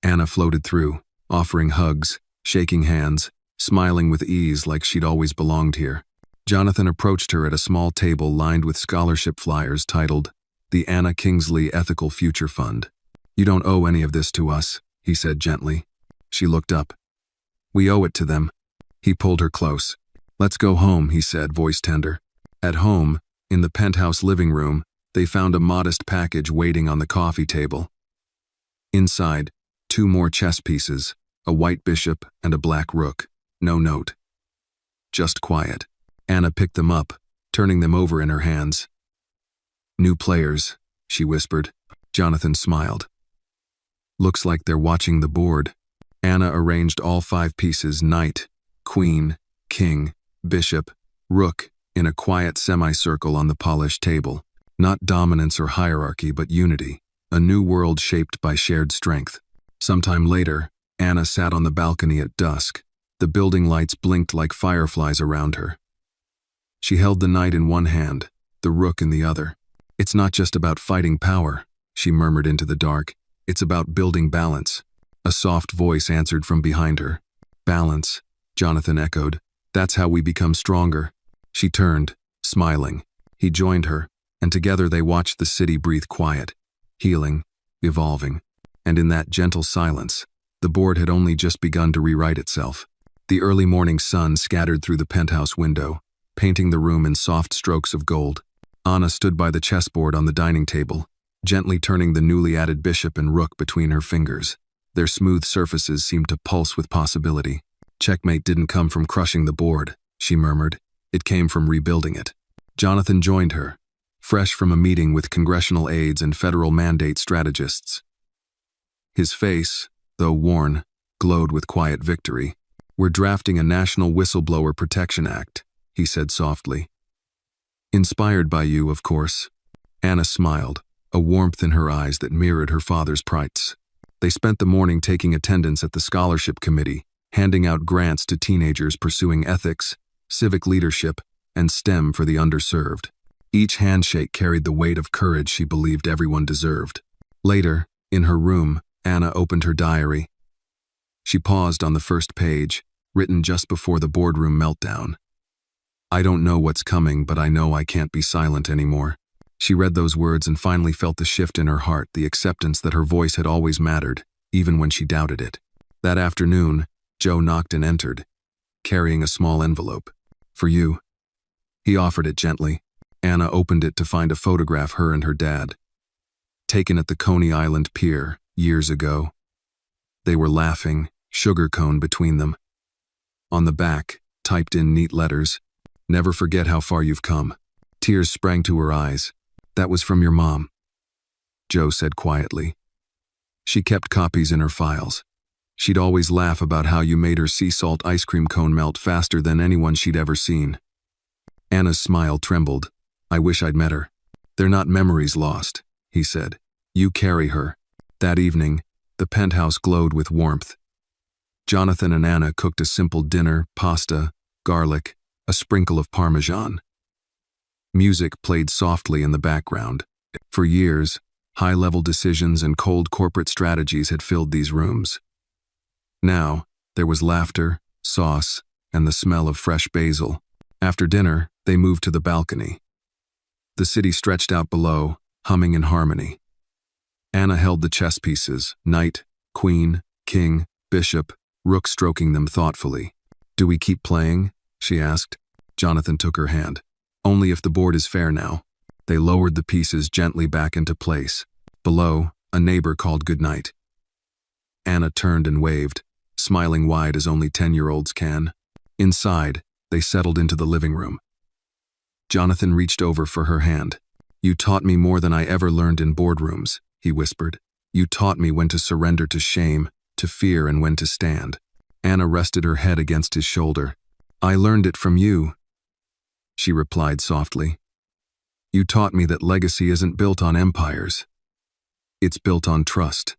Anna floated through, offering hugs, shaking hands, smiling with ease like she'd always belonged here. Jonathan approached her at a small table lined with scholarship flyers titled, "The Anna Kingsley Ethical Future Fund." "You don't owe any of this to us," he said gently. She looked up. "We owe it to them." He pulled her close. "Let's go home," he said, voice tender. At home, in the penthouse living room, they found a modest package waiting on the coffee table. Inside, 2 more chess pieces, a white bishop and a black rook. No note. Just quiet. Anna picked them up, turning them over in her hands. "New players," she whispered. Jonathan smiled. "Looks like they're watching the board." Anna arranged all 5 pieces, knight, queen, king, bishop, rook, in a quiet semicircle on the polished table. Not dominance or hierarchy, but unity, a new world shaped by shared strength. Sometime later, Anna sat on the balcony at dusk. The building lights blinked like fireflies around her. She held the knight in one hand, the rook in the other. "It's not just about fighting power," she murmured into the dark. "It's about building balance." A soft voice answered from behind her. "Balance," Jonathan echoed. "That's how we become stronger." She turned, smiling. He joined her, and together they watched the city breathe quiet, healing, evolving. And in that gentle silence, the board had only just begun to rewrite itself. The early morning sun scattered through the penthouse window, painting the room in soft strokes of gold. Anna stood by the chessboard on the dining table, gently turning the newly added bishop and rook between her fingers. Their smooth surfaces seemed to pulse with possibility. "Checkmate didn't come from crushing the board," she murmured. "It came from rebuilding it." Jonathan joined her, fresh from a meeting with congressional aides and federal mandate strategists. His face, though worn, glowed with quiet victory. "We're drafting a National Whistleblower Protection Act," he said softly. "Inspired by you, of course." Anna smiled, a warmth in her eyes that mirrored her father's prides. They spent the morning taking attendance at the scholarship committee, handing out grants to teenagers pursuing ethics, civic leadership, and STEM for the underserved. Each handshake carried the weight of courage she believed everyone deserved. Later, in her room, Anna opened her diary. She paused on the first page, written just before the boardroom meltdown. "I don't know what's coming, but I know I can't be silent anymore." She read those words and finally felt the shift in her heart, the acceptance that her voice had always mattered, even when she doubted it. That afternoon, Joe knocked and entered, carrying a small envelope. "For you." He offered it gently. Anna opened it to find a photograph her and her dad, taken at the Coney Island pier years ago. They were laughing, sugar cone between them. On the back, typed in neat letters, "Never forget how far you've come." Tears sprang to her eyes. "That was from your mom," Joe said quietly. "She kept copies in her files. She'd always laugh about how you made her sea salt ice cream cone melt faster than anyone she'd ever seen." Anna's smile trembled. "I wish I'd met her." "They're not memories lost," he said. "You carry her." That evening, the penthouse glowed with warmth. Jonathan and Anna cooked a simple dinner, pasta, garlic, a sprinkle of Parmesan. Music played softly in the background. For years, high-level decisions and cold corporate strategies had filled these rooms. Now, there was laughter, sauce, and the smell of fresh basil. After dinner, they moved to the balcony. The city stretched out below, humming in harmony. Anna held the chess pieces, knight, queen, king, bishop, rook, stroking them thoughtfully. "Do we keep playing?" she asked. Jonathan took her hand. "Only if the board is fair now." They lowered the pieces gently back into place. Below, a neighbor called goodnight. Anna turned and waved. smiling wide as only 10-year-olds can. Inside, they settled into the living room. Jonathan reached over for her hand. "You taught me more than I ever learned in boardrooms," he whispered. "You taught me when to surrender to shame, to fear, and when to stand." Anna rested her head against his shoulder. "I learned it from you," she replied softly. "You taught me that legacy isn't built on empires. It's built on trust."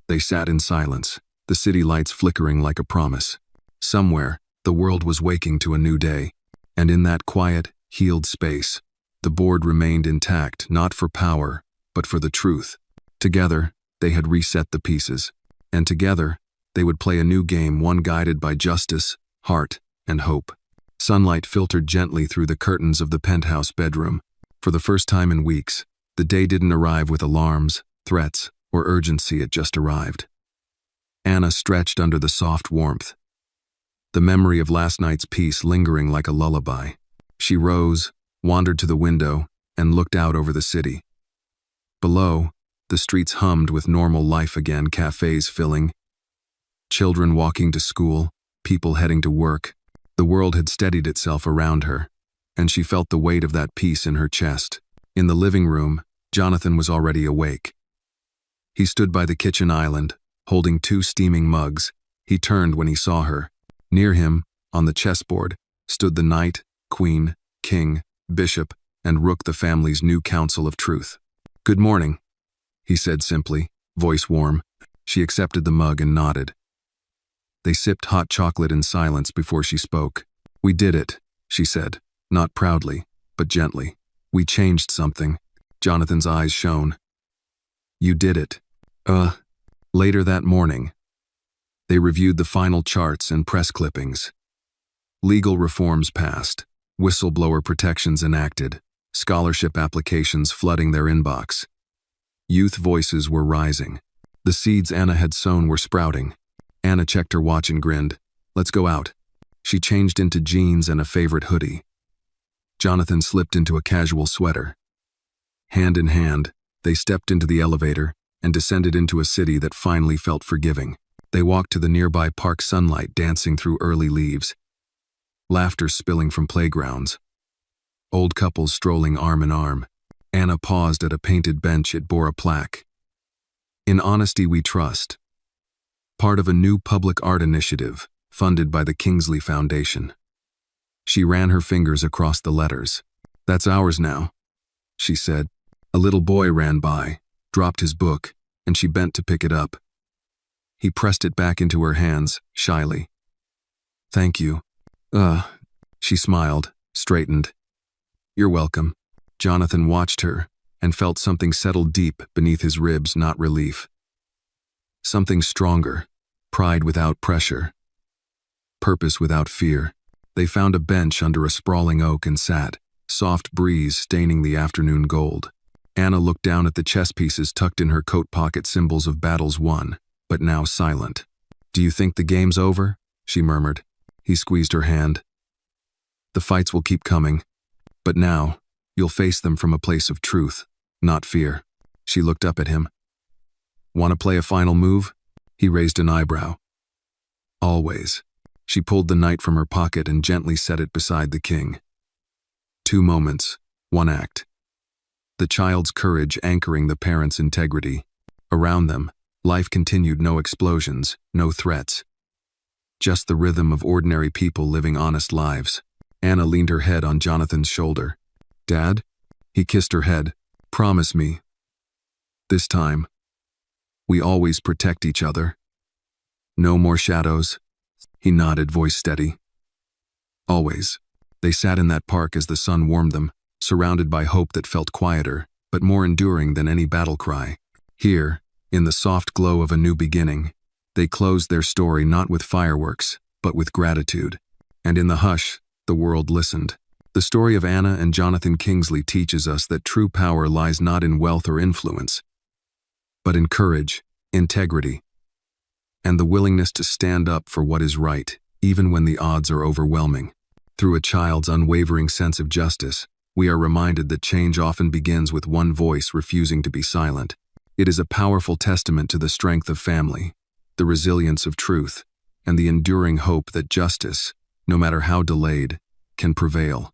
They sat in silence, the city lights flickering like a promise. Somewhere, the world was waking to a new day, and in that quiet, healed space, the board remained intact, not for power, but for the truth. Together, they had reset the pieces, and together, they would play a new game, one guided by justice, heart, and hope. Sunlight filtered gently through the curtains of the penthouse bedroom. For the first time in weeks, the day didn't arrive with alarms, threats, or urgency. It just arrived. Anna stretched under the soft warmth, the memory of last night's peace lingering like a lullaby. She rose, wandered to the window, and looked out over the city. Below, the streets hummed with normal life again, cafes filling, children walking to school, people heading to work. The world had steadied itself around her, and she felt the weight of that peace in her chest. In the living room, Jonathan was already awake. He stood by the kitchen island, holding 2 steaming mugs. He turned when he saw her. Near him, on the chessboard, stood the knight, queen, king, bishop, and rook, the family's new council of truth. "Good morning," he said simply, voice warm. She accepted the mug and nodded. They sipped hot chocolate in silence before she spoke. "We did it," she said, not proudly, but gently. "We changed something." Jonathan's eyes shone. "You did it." Later that morning, they reviewed the final charts and press clippings. Legal reforms passed, whistleblower protections enacted, scholarship applications flooding their inbox. Youth voices were rising. The seeds Anna had sown were sprouting. Anna checked her watch and grinned. "Let's go out." She changed into jeans and a favorite hoodie. Jonathan slipped into a casual sweater. Hand in hand, they stepped into the elevator and descended into a city that finally felt forgiving. They walked to the nearby park, sunlight dancing through early leaves, laughter spilling from playgrounds, old couples strolling arm in arm. Anna paused at a painted bench. It bore a plaque. "In honesty we trust." Part of a new public art initiative funded by the Kingsley Foundation. She ran her fingers across the letters. "That's ours now," she said. A little boy ran by, dropped his book, and she bent to pick it up. He pressed it back into her hands, shyly. "Thank you." She smiled, straightened. "You're welcome." Jonathan watched her and felt something settle deep beneath his ribs, not relief. Something stronger, pride without pressure, purpose without fear. They found a bench under a sprawling oak and sat, soft breeze staining the afternoon gold. Anna looked down at the chess pieces tucked in her coat pocket, symbols of battles won, but now silent. "Do you think the game's over?" she murmured. He squeezed her hand. "The fights will keep coming, but now, you'll face them from a place of truth, not fear." She looked up at him. "Want to play a final move?" He raised an eyebrow. "Always." She pulled the knight from her pocket and gently set it beside the king. 2 moments, 1 act. The child's courage anchoring the parent's integrity. Around them, life continued, no explosions, no threats. Just the rhythm of ordinary people living honest lives. Anna leaned her head on Jonathan's shoulder. "Dad?" He kissed her head. "Promise me. This time, we always protect each other. No more shadows." He nodded, voice steady. "Always." They sat in that park as the sun warmed them, surrounded by hope that felt quieter, but more enduring than any battle cry. Here, in the soft glow of a new beginning, they closed their story not with fireworks, but with gratitude. And in the hush, the world listened. The story of Anna and Jonathan Kingsley teaches us that true power lies not in wealth or influence, but in courage, integrity, and the willingness to stand up for what is right, even when the odds are overwhelming. Through a child's unwavering sense of justice, we are reminded that change often begins with one voice refusing to be silent. It is a powerful testament to the strength of family, the resilience of truth, and the enduring hope that justice, no matter how delayed, can prevail.